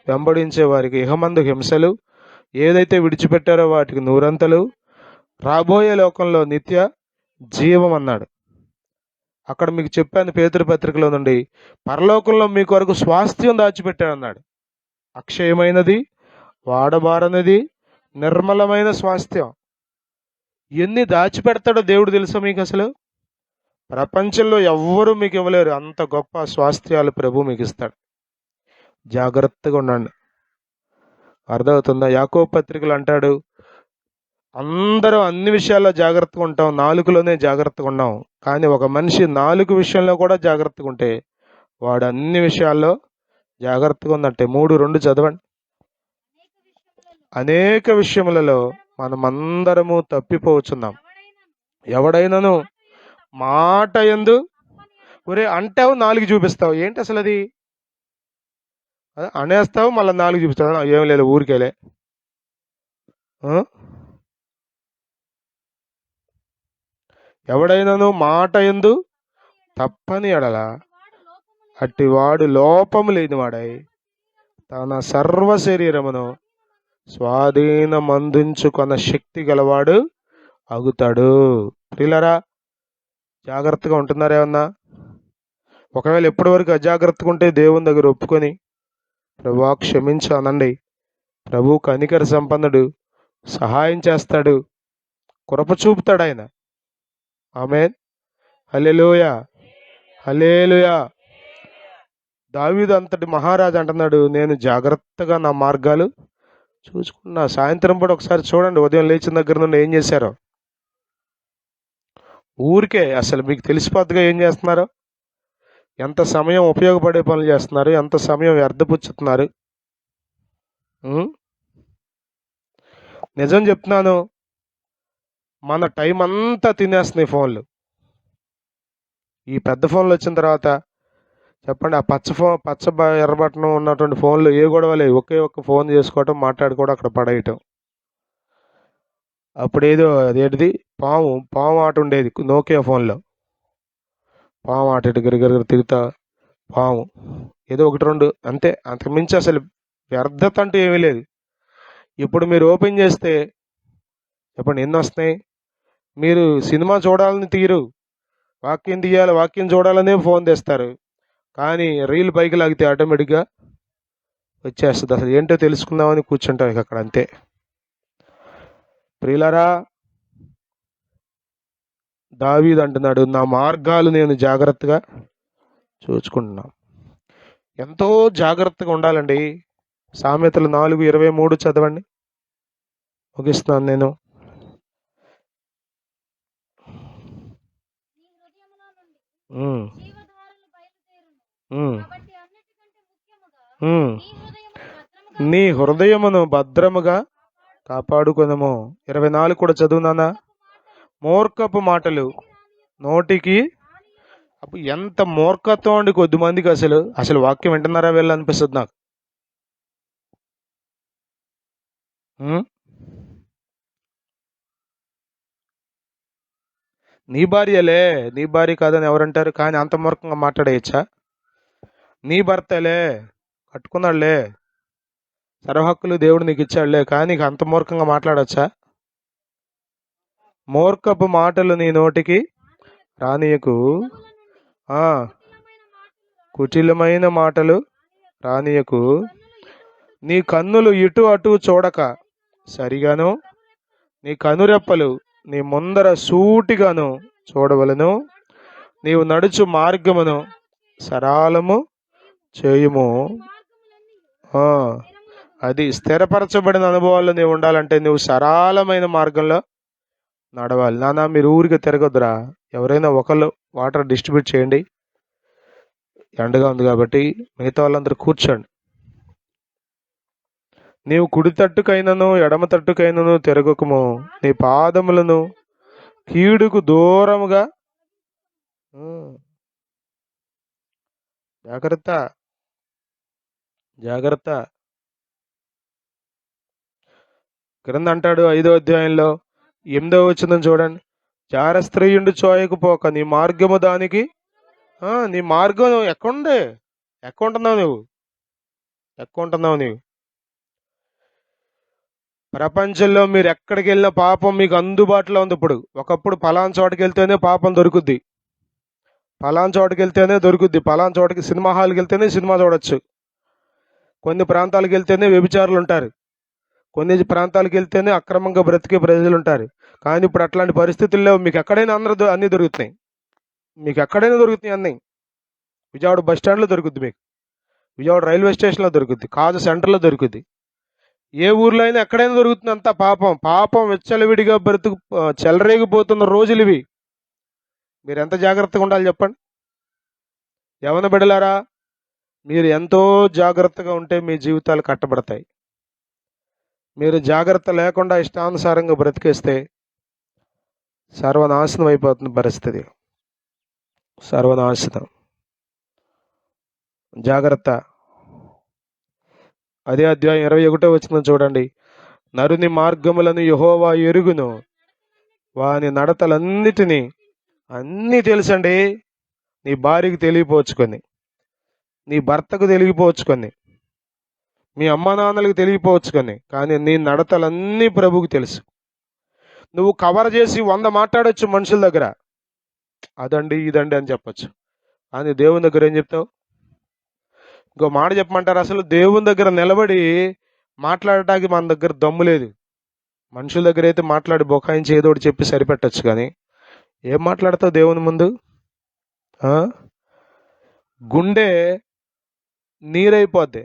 వెంబడించే వారికి ఇహమందు హింసలు, ఏదైతే విడిచిపెట్టారో వాటికి నూరంతలు, రాబోయే లోకంలో నిత్య జీవం అన్నాడు. అక్కడ మీకు చెప్పాను పేతురు పత్రికలో నుండి, పరలోకంలో మీ కొరకు స్వాస్థ్యం దాచిపెట్టాడన్నాడు. అక్షయమైనది, వాడబారనిది, నిర్మలమైన స్వాస్థ్యం. ఎన్ని దాచిపెడతాడో దేవుడు తెలుసా మీకు? అసలు ప్రపంచంలో ఎవ్వరూ మీకు ఇవ్వలేరు అంత గొప్ప స్వాస్థ్యాలు ప్రభు మీకు ఇస్తాడు. జాగ్రత్తగా ఉండండి. అర్థమవుతుందా? యాకోబు పత్రికలు అంటాడు, అందరం అన్ని విషయాల్లో జాగ్రత్తగా ఉంటాం, నాలుగులోనే జాగ్రత్తగా ఉన్నాం. కానీ ఒక మనిషి నాలుగు విషయంలో కూడా జాగ్రత్తగా ఉంటే వాడు అన్ని విషయాల్లో జాగ్రత్తగా ఉన్నట్టే. 3:2 చదవండి. అనేక విషయములలో మనమందరము తప్పిపోవచ్చున్నాం. ఎవడైనాను మాట యందు ఒరే అంటావు, 4 చూపిస్తావు. ఏంటి అసలు అది? అనేస్తావు, మళ్ళీ 4 చూపిస్తావు. ఏం లేదు, ఊరికేలే. ఎవడైనాను మాట యందు తప్పని ఎడల అట్టివాడు లోపము లేనివాడై తన సర్వ శరీరమును స్వాధీనమందించుకొన శక్తి గలవాడు అగుతాడు. ప్రియులరా, జాగ్రత్తగా ఉంటున్నారా ఏమన్నా? ఒకవేళ ఎప్పటి వరకు అజాగ్రత్తగా ఉంటే దేవుని దగ్గర ఒప్పుకొని ప్రభువా క్షమించు అనండి. ప్రభు కనికర సంపన్నుడు, సహాయం చేస్తాడు, కృప చూపుతాడు ఆయన. ఆమేన్. హల్లెలూయా, హల్లెలూయా. దావీదు అంతటి మహారాజు అంటున్నాడు, నేను జాగ్రత్తగా నా మార్గాలు చూసుకున్నా. సాయంత్రం పూట ఒకసారి చూడండి, ఉదయం లేచిన దగ్గర నుండి ఏం చేశారో. ఊరికే అసలు మీకు తెలిసిపోద్దుగా ఏం చేస్తున్నారో, ఎంత సమయం ఉపయోగపడే పనులు చేస్తున్నారు, ఎంత సమయం వ్యర్థపుచ్చుతున్నారు. నిజం చెప్తున్నాను, మన టైం అంతా తినేస్తున్నాయి ఫోన్లు. ఈ పెద్ద ఫోన్లు వచ్చిన తర్వాత చెప్పండి, ఆ ఎర్ర బటన్ ఉన్నటువంటి ఫోన్లు ఏ గొడవ లేవు. ఒకే ఒక్క ఫోన్ చేసుకోవటం, మాట్లాడుకోవడం, అక్కడ పడేయటం. అప్పుడేదో అదేంటిది పాము ఆట ఉండేది నోకియా ఫోన్లో. పాము ఆట ఇటు గిరిగిరి తిరుగుతా పాము, ఏదో ఒకటి రెండు అంతే, అంతకుమించి అసలు వ్యర్థత అంటూ ఏమీ లేదు. ఇప్పుడు మీరు ఓపెన్ చేస్తే చెప్పండి ఎన్ని వస్తున్నాయి. మీరు సినిమా చూడాలని తీరు, వాక్యం తీయాలి, వాక్యం చూడాలనే ఫోన్ తెస్తారు. కానీ రీల్ పైకి లాగితే ఆటోమేటిక్గా వచ్చేస్తుంది. అసలు ఏంటో తెలుసుకుందామని కూర్చుంటాం ఇక అక్కడ, అంతే. ప్రియులారా, దావీదు అంటున్నాడు, నా మార్గాలు నేను జాగ్రత్తగా చూసుకుంటున్నా. ఎంతో జాగ్రత్తగా ఉండాలండి. సామెతలు 4:23 చదవండి, ముగిస్తున్నాను నేను. నీ హృదయమును భద్రముగా కాపాడుకొనుము. 24 కూడా చదువునానా. మూర్ఖపు మాటలు నోటికి, అప్పుడు ఎంత మూర్ఖత్వం అండి కొద్ది మందికి. అసలు వాక్యం వింటున్నారా వీళ్ళు అనిపిస్తుంది నాకు. నీ భార్యలే, నీ భార్య కాదని ఎవరంటారు, కానీ అంత మూర్ఖంగా మాట్లాడేయచ్చా? నీ భర్తలే, కట్టుకున్నాడులే, సర్వహక్కులు దేవుడు నీకు ఇచ్చాడులే, కానీ నీకు అంత మూర్ఖంగా మాట్లాడచ్చా? మూర్ఖపు మాటలు నీ నోటికి రానియకు, కుటిలమైన మాటలు రానియకు. నీ కన్నులు ఇటు అటు చూడక సరిగాను, నీ కనురెప్పలు నీ ముందర సూటిగాను చూడవలను. నీవు నడుచు మార్గమును సరళము చేయుము. అది స్థిరపరచబడిన అనుభవాల్లో నీవు ఉండాలంటే నువ్వు సరళమైన మార్గంలో నడవాలి. నానా మీరు ఊరికి తిరగొద్దురా. ఎవరైనా ఒకళ్ళు వాటర్ డిస్ట్రిబ్యూట్ చేయండి, ఎండగా ఉంది కాబట్టి. మిగతా వాళ్ళందరూ కూర్చోండి. నీవు కుడి తట్టుకైనను ఎడమ తట్టుకైనను తిరగకము. నీ పాదములను కీడుకు దూరముగా, జాగ్రత్త జాగ్రత్త. క్రింద అంటాడు 5వ అధ్యాయంలో 8వ వచనం చూడండి, చారస్త్రీయుండు చోయకపోక నీ మార్గము దానికి. నీ మార్గం ఎక్కుంటున్నావు నువ్వు. ప్రపంచంలో మీరు ఎక్కడికి వెళ్ళిన పాపం మీకు అందుబాటులో ఉంది. ఒకప్పుడు పలానా చోటుకి వెళ్తేనే పాపం దొరుకుద్ది, పలానా చోటుకి వెళ్తేనే దొరుకుద్ది, పలానా చోటుకి సినిమా హాల్కి వెళ్తేనే సినిమా చూడొచ్చు, కొన్ని ప్రాంతాలకు వెళ్తేనే వ్యభిచారులు ఉంటారు, కొన్ని ప్రాంతాలకు వెళ్తేనే అక్రమంగా బ్రతికే ప్రజలు ఉంటారు. కానీ ఇప్పుడు అట్లాంటి పరిస్థితుల్లో మీకు ఎక్కడైనా అన్నీ దొరుకుతున్నాయి. అన్నీ. విజయవాడ బస్ స్టాండ్లో దొరుకుద్ది, మీకు విజయవాడ రైల్వే స్టేషన్లో దొరుకుద్ది, కాజు సెంటర్లో దొరుకుద్ది, ఏ ఊర్లో అయినా ఎక్కడైనా దొరుకుతుంది. అంతా పాపం విచ్చలవిడిగా చెలరేగిపోతున్న రోజులు ఇవి. మీరు ఎంత జాగ్రత్తగా ఉండాలి చెప్పండి. యవన బిడ్డలారా, మీరు ఎంతో జాగ్రత్తగా ఉంటే మీ జీవితాలు కట్టబడతాయి. మీరు జాగ్రత్త లేకుండా ఇష్టానుసారంగా బ్రతికేస్తే సర్వనాశనం అయిపోతుంది పరిస్థితి. సర్వనాశనం. జాగ్రత్త. అదే అధ్యాయం 21వ వచనం చూడండి, నరుని మార్గములను యెహోవా ఎరుగును, వాని నడతలన్నిటినీ అన్నీ తెలుసండి. నీ భార్యకి తెలియపోవచ్చుకొని, నీ భర్తకు తెలియపోవచ్చుకొని, మీ అమ్మా నాన్నలకు తెలియపోవచ్చుకొని, కానీ నీ నడతలన్నీ ప్రభువుకి తెలుసు. నువ్వు కవర్ చేసి 100 మాట్లాడొచ్చు మనుషుల దగ్గర, అదండి ఇదండి అని చెప్పొచ్చు. కానీ దేవుని దగ్గర ఏం చెప్తావు? ఇంకో మాట చెప్పమంటారు, అసలు దేవుని దగ్గర నిలబడి మాట్లాడటానికి మన దగ్గర దమ్ము లేదు. మనుషుల దగ్గర అయితే మాట్లాడి బొకాయించి ఏదో ఒకటి చెప్పి సరిపెట్టచ్చు, కానీ ఏం మాట్లాడతావు దేవుని ముందు? ఆ? గుండె నీరైపోద్ది,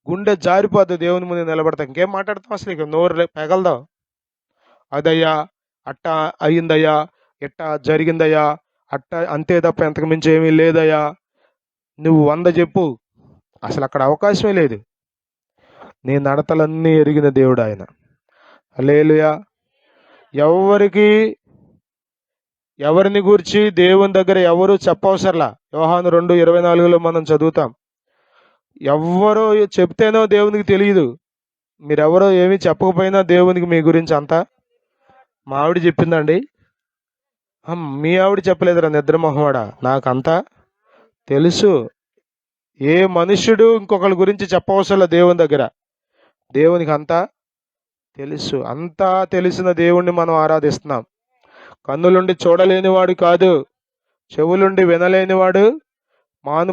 గుండె జారిపోద్ది దేవుని ముందు నిలబడతా. ఇంకేం మాట్లాడతాం అసలు? ఇక నోరు పెగలదాం. అదయ్యా, అట్ట అయ్యిందయ్యా, ఎట్ట జరిగిందయ్యా, అట్ట అంతే తప్ప ఎంతకు మించి ఏమీ లేదయ్యా. నువ్వు 100 చెప్పు, అసలు అక్కడ అవకాశమే లేదు. నీ నడతలన్నీ ఎరిగిన దేవుడు ఆయన. హల్లెలూయా. ఎవరిని గూర్చి దేవుని దగ్గర ఎవరు చెప్పవసరలా. యోహాను 2:24 మనం చదువుతాం. ఎవ్వరో చెప్తేనో దేవునికి తెలియదు. మీరెవరో ఏమీ చెప్పకపోయినా దేవునికి మీ గురించి అంతా. మా ఆవిడ చెప్పిందండి. మీ ఆవిడ చెప్పలేదురా నిద్ర మొహవాడా, నాకంతా తెలుసు. ఏ మనుష్యుడు ఇంకొకరి గురించి చెప్పవసరలా దేవుని దగ్గర, దేవునికి అంతా తెలుసు. అంతా తెలిసిన దేవుణ్ణి మనం ఆరాధిస్తున్నాం. కన్నులుండి చూడలేనివాడు కాదు, చెవులుండి వినలేనివాడు,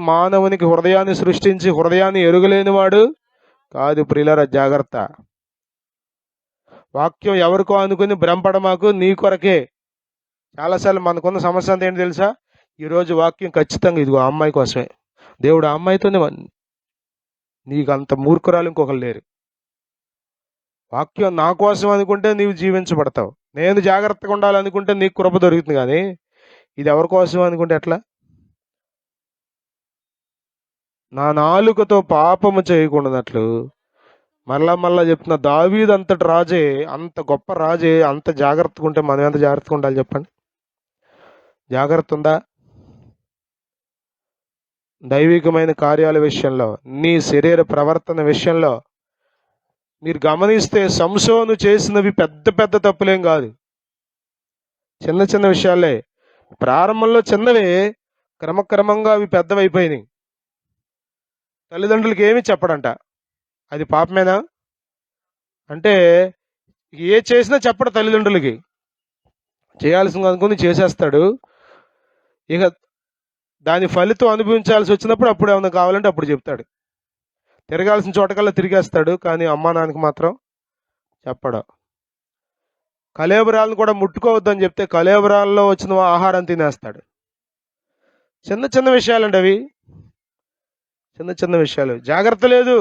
మానవునికి హృదయాన్ని సృష్టించి హృదయాన్ని ఎరుగలేనివాడు కాదు. ప్రియులారా, జాగ్రత్త. వాక్యం ఎవరికో అనుకుని భ్రమపడమాకు, నీ కొరకే. చాలాసార్లు మనకున్న సమస్య అంతా ఏంటి తెలుసా? ఈరోజు వాక్యం ఖచ్చితంగా ఇదిగో ఆ అమ్మాయి కోసమే. దేవుడు ఆ అమ్మాయితోనే, నీకు అంత మూర్ఖురాలు ఇంకొకరు లేరు. వాక్యం నా కోసం అనుకుంటే నీవు జీవించబడతావు. నేను జాగ్రత్తగా ఉండాలనుకుంటే నీకు కృప దొరుకుతుంది, కానీ ఇది ఎవరి కోసం అనుకుంటే ఎట్లా? నా నాలుకతో పాపము చేయకుండానట్లు, మళ్ళా చెప్తున్న, దావీదు అంతటి రాజే, అంత గొప్ప రాజే అంత జాగ్రత్తగా ఉంటే మనం ఎంత జాగ్రత్తగా ఉండాలి చెప్పండి? జాగ్రత్త ఉందా? దైవికమైన కార్యాల విషయంలో, నీ శరీర ప్రవర్తన విషయంలో మీరు గమనిస్తే సంసోను చేసినవి పెద్ద పెద్ద తప్పులేం కాదు, చిన్న చిన్న విషయాలే. ప్రారంభంలో చిన్నవే, క్రమక్రమంగా అవి పెద్దవైపోయినాయి. తల్లిదండ్రులకి ఏమి చెప్పడంట. అది పాపమేనా? అంటే ఏ చేసినా చెప్పడు తల్లిదండ్రులకి. చేయాల్సింది అనుకుని చేసేస్తాడు. ఇక దాని ఫలితం అనుభవించాల్సి వచ్చినప్పుడు అప్పుడు ఏమైనా కావాలంటే అప్పుడు చెప్తాడు. తిరగాల్సిన చోటకల్లా తిరిగేస్తాడు, కానీ అమ్మా నాన్నకి మాత్రం చెప్పడు. కళేబరాలను కూడా ముట్టుకోవద్దని చెప్తే కళేబరాల్లో వచ్చిన ఆహారం తినేస్తాడు. చిన్న చిన్న విషయాలండి అవి, చిన్న చిన్న విషయాలు. జాగ్రత్త లేదు.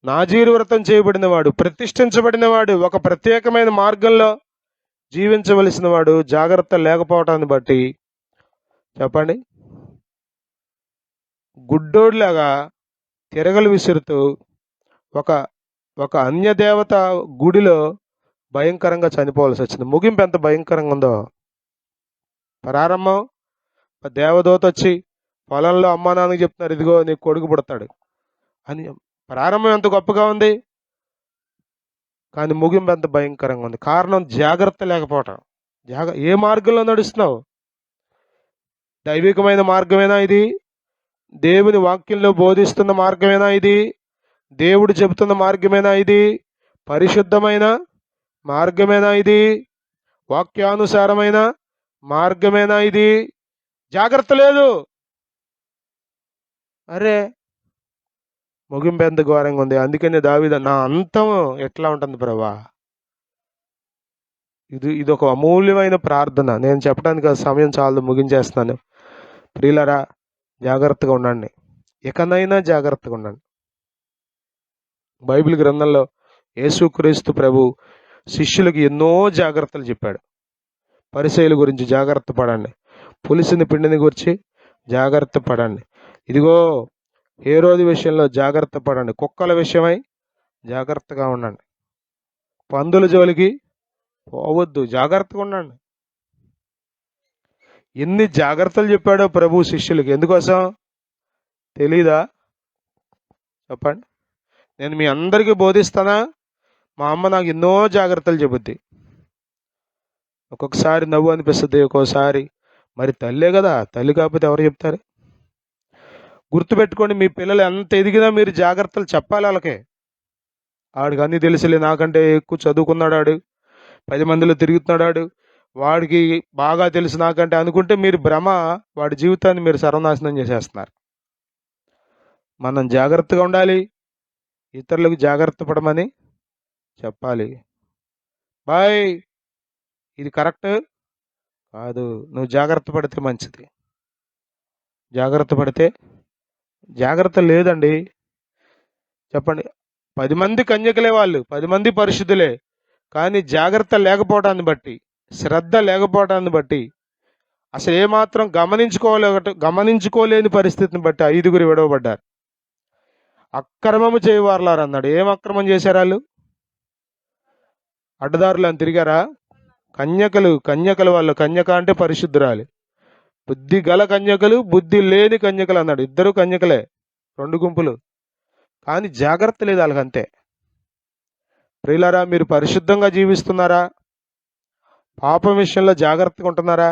నాజీరు వ్రతం చేయబడిన వాడు, ప్రతిష్ఠించబడిన వాడు, ఒక ప్రత్యేకమైన మార్గంలో జీవించవలసిన వాడు జాగ్రత్త లేకపోవటాన్ని బట్టి చెప్పండి, గుడ్డోడ్లాగా తిరగలు విసురుతూ ఒక అన్యదేవత గుడిలో భయంకరంగా చనిపోవాల్సి వచ్చింది. ముగింపు ఎంత భయంకరంగా ఉందో. ప్రారంభం దేవదూత వచ్చి పొలంలో అమ్మా నాన్నకి చెప్తున్నారు, ఇదిగో నీకు కొడుకు పుడతాడు అని. ప్రారంభం ఎంత గొప్పగా ఉంది, కానీ ముగింపు ఎంత భయంకరంగా ఉంది. కారణం జాగ్రత్త లేకపోవటం. ఏ మార్గంలో నడుస్తున్నావు? దైవికమైన మార్గమేనా ఇది? దేవుని వాక్యంలో బోధిస్తున్న మార్గమేనా ఇది? దేవుడు చెబుతున్న మార్గమేనా ఇది? పరిశుద్ధమైన మార్గమేనా ఇది? వాక్యానుసారమైన మార్గమేనా ఇది? జాగ్రత్త లేదు. అరే, ముగింపు ఎంత ఘోరంగా ఉంది. అందుకని దావీదు, నా అంతం ఎట్లా ఉంటుంది ప్రభా? ఇది ఒక అమూల్యమైన ప్రార్థన. నేను చెప్పడానికి సమయం చాలు, ముగించేస్తున్నాను. ప్రియులరా, జాగ్రత్తగా ఉండండి. ఇకనైనా జాగ్రత్తగా ఉండండి. బైబిల్ గ్రంథంలో యేసుక్రీస్తు ప్రభు శిష్యులకు ఎన్నో జాగ్రత్తలు చెప్పాడు. పరిసయ్యుల గురించి జాగ్రత్త పడండి, పులిసిన పిండిని గురించి జాగ్రత్త పడండి, ఇదిగో హేరోదు విషయంలో జాగ్రత్త పడండి, కుక్కల విషయమై జాగ్రత్తగా ఉండండి, పందుల జోలికి పోవద్దు, జాగ్రత్తగా ఉండండి. ఎన్ని జాగ్రత్తలు చెప్పాడో ప్రభు శిష్యులకి. ఎందుకోసం తెలీదా? చెప్పండి. నేను మీ అందరికీ బోధిస్తానా? మా అమ్మ నాకు ఎన్నో జాగ్రత్తలు చెబుద్ది. ఒక్కొక్కసారి నవ్వు అనిపిస్తుంది, ఒక్కోసారి మరి తల్లే కదా, తల్లి కాకపోతే ఎవరు చెప్తారు? గుర్తుపెట్టుకోండి, మీ పిల్లలు ఎంత ఎదిగినా మీరు జాగ్రత్తలు చెప్పాలి వాళ్ళకే. ఆడికి అన్నీ తెలుసులే, నాకంటే ఎక్కువ చదువుకున్నాడు ఆడు, 10 మందిలో తిరుగుతున్నాడు ఆడు, వాడికి బాగా తెలుసు నాకంటే అనుకుంటే మీరు భ్రమ, వాడి జీవితాన్ని మీరు సర్వనాశనం చేసేస్తున్నారు. మనం జాగ్రత్తగా ఉండాలి, ఇతరులకు జాగ్రత్త పడమని చెప్పాలి. బాయ్, ఇది కరెక్ట్ కాదు, నువ్వు జాగ్రత్త పడితే మంచిది. జాగ్రత్త పడితే జాగ్రత్త లేదండి, చెప్పండి. 10 మంది కన్యకలే, వాళ్ళు 10 మంది పరిశుద్ధులే, కానీ జాగ్రత్త లేకపోవడాన్ని బట్టి, శ్రద్ధ లేకపోవడాన్ని బట్టి, అసలు ఏమాత్రం గమనించుకోలేని పరిస్థితిని బట్టి 5గురు విడవబడ్డారు. అక్రమము చేయవారులారు అన్నాడు. ఏం అక్రమం చేశారు వాళ్ళు? అడ్డదారులు అని తిరిగారా? కన్యకలు వాళ్ళు, కన్యక అంటే పరిశుద్ధురాలి. బుద్ధి గల కన్యకలు, బుద్ధి లేని కన్యకలు అన్నాడు. ఇద్దరు కన్యకలే, 2 గుంపులు, కానీ జాగ్రత్త లేదు వాళ్ళకి, అంతే. ప్రియులారా, మీరు పరిశుద్ధంగా జీవిస్తున్నారా? పాపం విషయంలో జాగ్రత్తగా ఉంటున్నారా?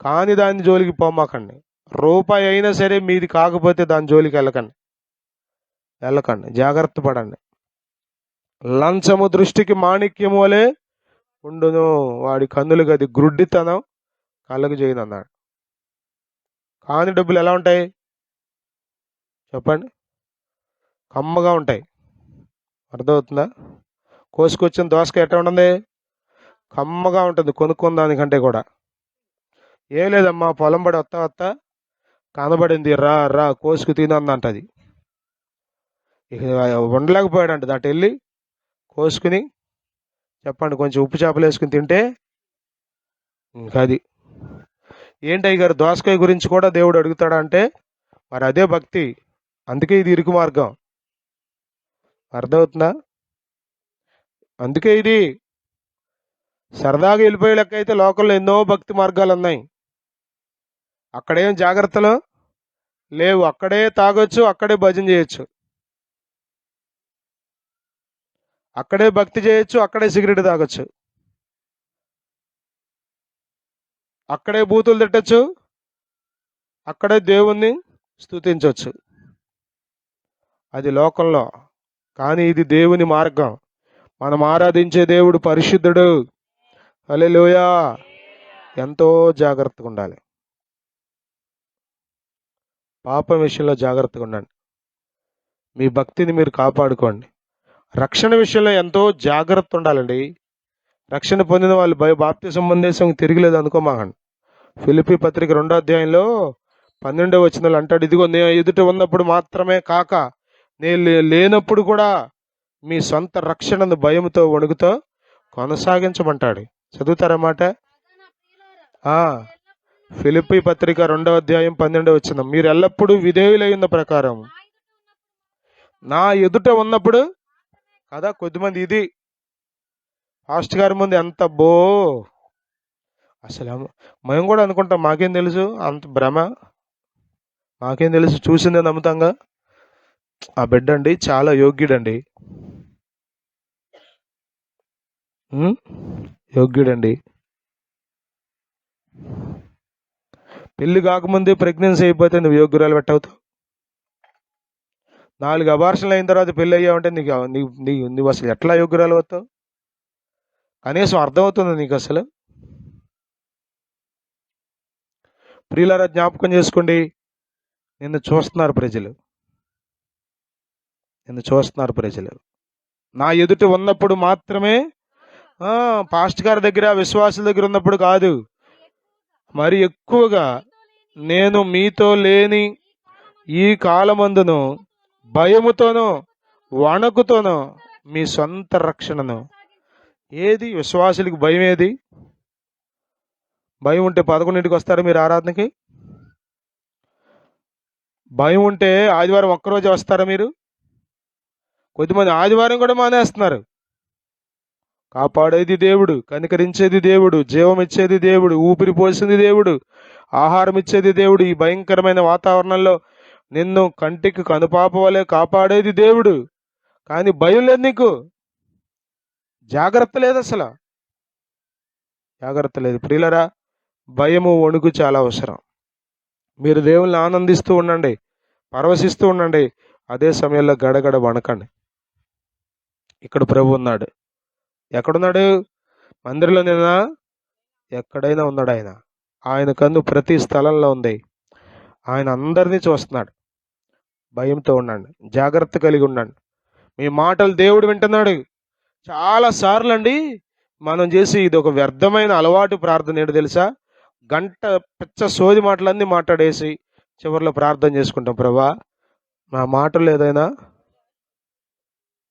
కాని దాని జోలికి పోమాకండి. రూపాయి అయినా సరే మీది కాకపోతే దాని జోలికి వెళ్ళకండి, జాగ్రత్త పడండి. లంచము దృష్టికి మాణిక్యము వలె ఉండును, వాడి కన్నులు గది గ్రుడ్డితనం కళ్ళకు చేయను అన్నాడు. కాని డబ్బులు ఎలా ఉంటాయి చెప్పండి? కమ్మగా ఉంటాయి. అర్థమవుతుందా? కోసుకొచ్చిన దోసకాయ ఎట్లా ఉంటుంది? కమ్మగా ఉంటుంది, కొనుక్కున్న దానికంటే కూడా. ఏం లేదమ్మా, పొలం పడి వస్తా కనబడింది, రా కోసుకు తినందంటది. ఇక ఉండలేకపోయాడంట, దాటి వెళ్ళి కోసుకుని, చెప్పండి, కొంచెం ఉప్పు చేపలు వేసుకుని తింటే ఇంకది. ఏంటి గారు, దోసకాయ గురించి కూడా దేవుడు అడుగుతాడా అంటే, మరి అదే భక్తి. అందుకే ఇది ఇరుకు మార్గం. అర్థమవుతుందా? అందుకే ఇది సరదాగా వెళ్ళిపోయే లెక్క అయితే లోకంలో ఎన్నో భక్తి మార్గాలు ఉన్నాయి. అక్కడేం జాగ్రత్తలు లేవు, అక్కడే తాగొచ్చు, అక్కడే భజన చేయొచ్చు, అక్కడే భక్తి చేయొచ్చు, అక్కడే సిగరెట్ తాగొచ్చు, అక్కడే బూతులు తిట్టచ్చు, అక్కడే దేవుణ్ణి స్తుతించవచ్చు. అది లోకంలో, కానీ ఇది దేవుని మార్గం. మనం ఆరాధించే దేవుడు పరిశుద్ధుడు. హల్లెలూయా. ఎంతో జాగ్రత్తగా ఉండాలి. పాపం విషయంలో జాగ్రత్తగా ఉండండి. మీ భక్తిని మీరు కాపాడుకోండి. రక్షణ విషయంలో ఎంతో జాగ్రత్త ఉండాలండి. రక్షణ పొందిన వాళ్ళు బాప్తిసం పొందేసం తిరగలేదు అనుకోమాకండి. ఫిలిప్పీ పత్రిక 2వ అధ్యాయంలో 12వ వచనంలో అంటాడు, ఇదిగో నేను ఎదుట ఉన్నప్పుడు మాత్రమే కాక నేను లేనప్పుడు కూడా మీ సొంత రక్షణను భయముతో వణుకుతో కొనసాగించమంటాడు. చదువుతారన్నమాట. ఫిలిప్పీ పత్రిక 2వ అధ్యాయం 12వ వచనం, మీరు ఎల్లప్పుడూ విధేయులై ఉన్న ప్రకారం నా ఎదుట ఉన్నప్పుడు కదా. కొద్దిమంది ఇది ఫాస్ట్ గారి ముందు ఎంత అసలు మేము కూడా అనుకుంటాం, మాకేం తెలుసు, అంత భ్రమ, మాకేం తెలుసు, చూసిందే నమ్ముతాంగా. ఆ బిడ్డ అండి చాలా యోగ్యుడండి, యోగ్యుడండి. పెళ్లి కాకముందే ప్రెగ్నెన్సీ అయిపోతే నువ్వు యోగ్యురాలు పెట్టవుతావు. 4 అబార్షన్లు అయిన తర్వాత పెళ్ళి అయ్యావంటే నువ్వు అసలు ఎట్లా యోగ్యురాలు అవుతావు? కనీసం అర్థమవుతుంది నీకు అసలు? ప్రియులారా, జ్ఞాపకం చేసుకోండి, నిన్ను చూస్తున్నారు ప్రజలు. నా ఎదుట ఉన్నప్పుడు మాత్రమే, పాస్ట్ గారి దగ్గర, విశ్వాసుల దగ్గర ఉన్నప్పుడు కాదు, మరి ఎక్కువగా నేను మీతో లేని ఈ కాలమందును భయముతోనో వణకుతోనో మీ సొంత రక్షణను. ఏది విశ్వాసులకి భయం? ఏది భయం? ఉంటే 11ంటికి వస్తారా మీరు ఆరాధనకి? భయం ఉంటే ఆదివారం ఒక్కరోజే వస్తారా మీరు? కొద్దిమంది ఆదివారం కూడా మానేస్తున్నారు. కాపాడేది దేవుడు, కనికరించేది దేవుడు, జీవం ఇచ్చేది దేవుడు, ఊపిరి పోసింది దేవుడు, ఆహారం ఇచ్చేది దేవుడు. ఈ భయంకరమైన వాతావరణంలో నిన్ను కంటికి కనుపాప వలె కాపాడేది దేవుడు. కానీ భయం లేదు నీకు, జాగ్రత్త లేదు అసలు. జాగ్రత్త లేదు. ప్రియులరా, భయము వణుకు చాలా అవసరం. మీరు దేవుల్ని ఆనందిస్తూ ఉండండి, పరవశిస్తూ ఉండండి, అదే సమయంలో గడగడ వణకండి. ఇక్కడ ప్రభు ఉన్నాడు. ఎక్కడున్నాడు? మందిరంలోనేనా? ఎక్కడైనా ఉన్నాడు ఆయన. ఆయన కన్ను ప్రతి స్థలంలో ఉంది. ఆయన అందరినీ చూస్తున్నాడు. భయంతో ఉండండి, జాగ్రత్త కలిగి ఉండండి. మీ మాటలు దేవుడు వింటున్నాడు. చాలా సార్లు అండి మనం చేసి ఇది ఒక వ్యర్థమైన అలవాటు ప్రార్థన ఏంటో తెలుసా? గంట పిచ్చ సోది మాటలన్నీ మాట్లాడేసి చివరిలో ప్రార్థన చేసుకుంటాం, ప్రభా నా మాటలు ఏదైనా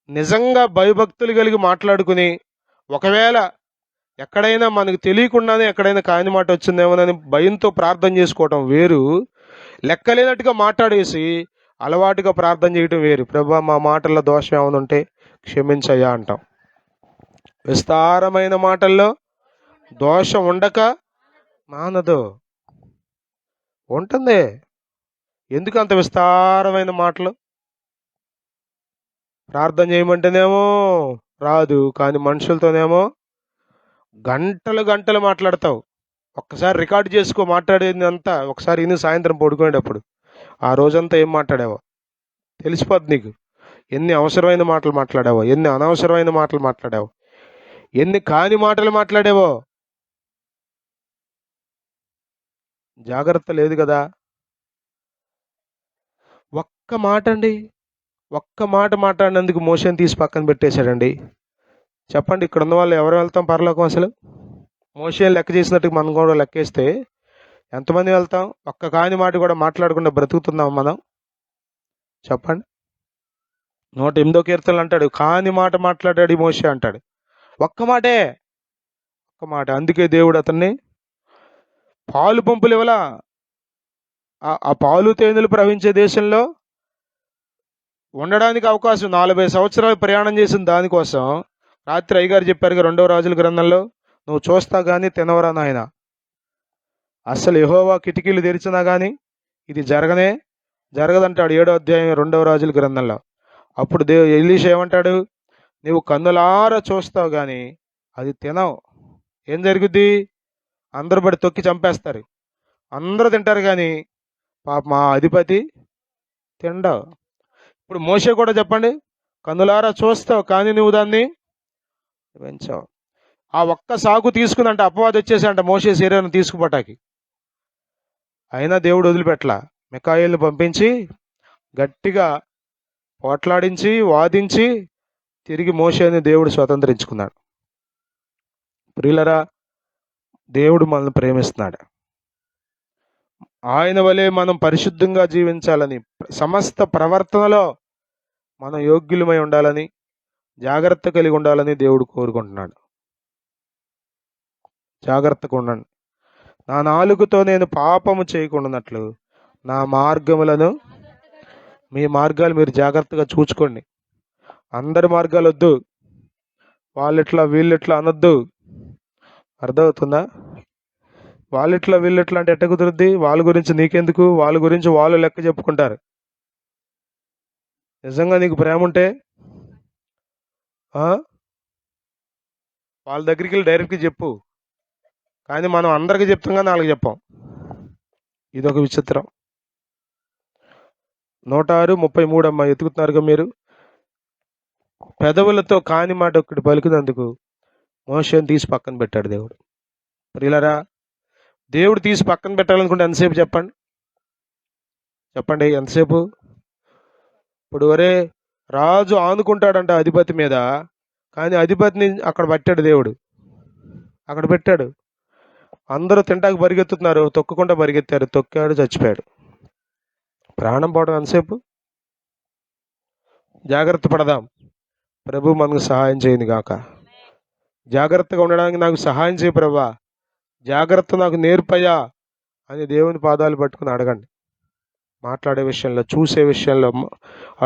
నిజంగా భయభక్తులు కలిగి మాట్లాడుకుని, ఒకవేళ ఎక్కడైనా మనకు తెలియకుండానే ఎక్కడైనా కాని మాట వచ్చిందేమోనని భయంతో ప్రార్థన చేసుకోవటం వేరు, లెక్కలేనట్టుగా మాట్లాడేసి అలవాటుగా ప్రార్థన చేయటం వేరు. ప్రభా మా మాటల్లో దోషం ఏమైనా ఉంటే క్షమించయ్యా అంటాం. విస్తారమైన మాటల్లో దోషం ఉండక మానదు. ఉంటుంది. ఎందుకు అంత విస్తారమైన మాటలు? ప్రార్థన చేయమంటేనేమో రాదు, కానీ మనుషులతోనేమో గంటలు గంటలు మాట్లాడతావు. ఒక్కసారి రికార్డు చేసుకో, మాట్లాడేది అంతా ఒకసారి ఇన్ని సాయంత్రం పడుకునేటప్పుడు ఆ రోజంతా ఏం మాట్లాడావో తెలిసిపోద్ది నీకు. ఎన్ని అవసరమైన మాటలు మాట్లాడావో, ఎన్ని అనవసరమైన మాటలు మాట్లాడావో, ఎన్ని కాని మాటలు మాట్లాడావో. జాగ్రత్త లేదు కదా. ఒక్క మాట అండి, ఒక్క మాట మాట్లాడినందుకు మోషేని తీసి పక్కన పెట్టేశాడండి. చెప్పండి, ఇక్కడ ఉన్న వాళ్ళు ఎవరు వెళ్తాం పరలోకం? అసలు మోషేని లెక్క చేసినట్టుగా మనం కూడా లెక్కేస్తే ఎంతమంది వెళ్తాం? ఒక్క కాని మాట కూడా మాట్లాడకుండా బ్రతుకుతున్నాం మనం? చెప్పండి. 108వ కీర్తనలు అంటాడు, కాని మాట మాట్లాడాడు ఈ మోషే అంటాడు. ఒక్క మాటే, ఒక్క మాట. అందుకే దేవుడు అతన్ని పాలు పంపులు ఇవ్వలా. ఆ పాలు తేనెలు ప్రవహించే దేశంలో ఉండడానికి అవకాశం 40 సంవత్సరాలు ప్రయాణం చేసిన దానికోసం రాత్రి అయ్యగారు చెప్పారుగా 2వ రాజుల గ్రంథంలో, నువ్వు చూస్తా కానీ తినవరా నాయన. అసలు యెహోవా కిటికీలు తెరిచినా కానీ ఇది జరగదంటాడు 7వ అధ్యాయం 2వ రాజుల గ్రంథంలో. అప్పుడు ఎలీషా ఏమంటాడు? నువ్వు కన్నులారా చూస్తావు కానీ అది తినవు. ఏం జరుగుద్ది? అందరూ పడి తొక్కి చంపేస్తారు. అందరూ తింటారు కానీ పాప మా అధిపతి తిండవు. ఇప్పుడు మోషే కూడా చెప్పండి, కన్నులారా చూస్తావు కానీ నువ్వు దాన్ని పెంచావు. ఆ ఒక్క సాకు తీసుకుందంట అపవాది వచ్చేసంట మోషే శరీరం తీసుకుపోటాకి. అయినా దేవుడు వదిలిపెట్టలా. మికాయేలుని పంపించి గట్టిగా పోట్లాడించి వాదించి తిరిగి మోషేని దేవుడు స్వతంత్రించుకున్నాడు. ప్రియులరా, దేవుడు మనల్ని ప్రేమిస్తున్నాడు. ఆయన వలె మనం పరిశుద్ధంగా జీవించాలని, సమస్త ప్రవర్తనలో మనం యోగ్యులమై ఉండాలని, జాగ్రత్త కలిగి ఉండాలని దేవుడు కోరుకుంటున్నాడు. జాగ్రత్తగా ఉండండి. నా నాలుకతో నేను పాపము చేయకుండానట్లు నా మార్గములను, మీ మార్గాలు మీరు జాగ్రత్తగా చూసుకోండి. అందరి మార్గాలు వద్దు, వాళ్ళిట్లా వీళ్ళిట్లా అనొద్దు. అర్థమవుతుందా? వాళ్ళిట్లా వీళ్ళిట్లా అంటే ఎట్ట కుదురుద్ది? వాళ్ళ గురించి నీకెందుకు? వాళ్ళ గురించి వాళ్ళు లెక్క చెప్పుకుంటారు. నిజంగా నీకు ప్రేమ ఉంటే వాళ్ళ దగ్గరికి వెళ్ళి డైరెక్ట్గా చెప్పు. కానీ మనం అందరికీ చెప్తాం కానీ వాళ్ళకి చెప్పాం. ఇదొక విచిత్రం. 106:33 అమ్మ ఎత్తుకుతున్నారుగా మీరు. పెదవులతో కాని మాట ఒకటి పలికినందుకు మోషేని తీసి పక్కన పెట్టాడు దేవుడు. ప్రియులరా, దేవుడు తీసి పక్కన పెట్టాలనుకుంటే ఎంతసేపు చెప్పండి? ఎంతసేపు? ఇప్పుడు ఒరే రాజు ఆనుకుంటాడంట అధిపతి మీద, కానీ అధిపతిని అక్కడ పట్టాడు దేవుడు. అక్కడ పెట్టాడు. అందరూ తింటాకు పరిగెత్తుతున్నారు, తొక్కకుండా పరిగెత్తారు, తొక్కాడు, చచ్చిపోయాడు. ప్రాణం పోవడం ఎంతసేపు? జాగ్రత్త పడదాం. ప్రభు మనకు సహాయం చేయండి గాక. జాగ్రత్తగా ఉండడానికి నాకు సహాయం చేయ ప్రభా, జాగ్రత్త నాకు నేర్పయ్యా అని దేవుని పాదాలు పట్టుకుని అడగండి. మాట్లాడే విషయంలో, చూసే విషయంలో,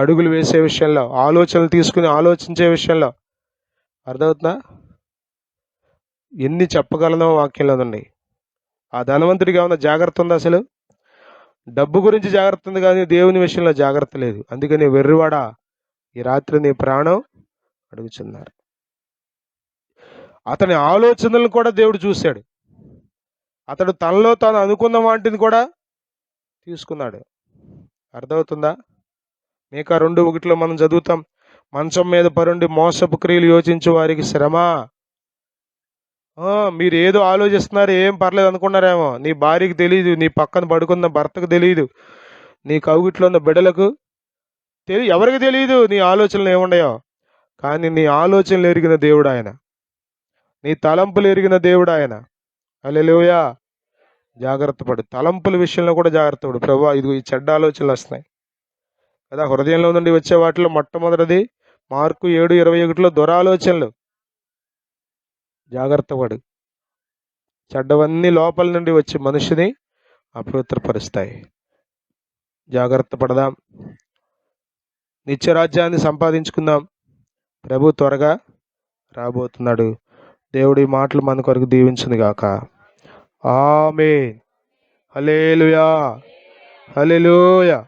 అడుగులు వేసే విషయంలో, ఆలోచనలు తీసుకుని ఆలోచించే విషయంలో. అర్థమవుతుందా? ఎన్ని చెప్పగలనో వాక్యంలో ఉన్నాయి. ఆ ధనవంతుడికి ఏమన్నా జాగ్రత్త ఉందా? అసలు డబ్బు గురించి జాగ్రత్త ఉంది కానీ దేవుని విషయంలో జాగ్రత్త లేదు. అందుకని వెర్రివాడా, ఈ రాత్రి నీ ప్రాణం అడుగుచున్నారు. అతని ఆలోచనలను కూడా దేవుడు చూశాడు. అతడు తనలో తాను అనుకున్న వాటిని కూడా తీసుకున్నాడు. అర్థమవుతుందా? మీకా 2:1 మనం చదువుతాం, మంచం మీద పరుండి మోసపు క్రియలు యోచించు వారికి శ్రమ. మీరు ఏదో ఆలోచిస్తున్నారు, ఏం పర్లేదు అనుకున్నారేమో. నీ భార్యకి తెలియదు, నీ పక్కన పడుకున్న భర్తకు తెలియదు, నీ కౌగిట్లో ఉన్న బిడ్డలకు ఎవరికి తెలియదు నీ ఆలోచనలు ఏముండయో. కానీ నీ ఆలోచనలు ఎరిగిన దేవుడు ఆయన, నీ తలంపులు ఎరిగిన దేవుడు ఆయన. హల్లెలూయా. జాగ్రత్త పడు, తలంపుల విషయంలో కూడా జాగ్రత్త పడు. ప్రభువా, ఇదిగో ఈ చెడ్డ ఆలోచనలు వస్తున్నాయి కదా, హృదయంలో నుండి వచ్చే వాటిలో మొట్టమొదటిది మార్కు 7:21 దురాలోచనలు. జాగ్రత్త పడు. చెడ్డవన్నీ లోపల నుండి వచ్చి మనిషిని అపవిత్రపరుస్తాయి. జాగ్రత్త పడదాం. నిత్యరాజ్యాన్ని సంపాదించుకుందాం. ప్రభు త్వరగా రాబోతున్నాడు. దేవుడి మాటలు మన కొరకు దీవించును గాక. ఆమేన్. హల్లెలూయా, హల్లెలూయా.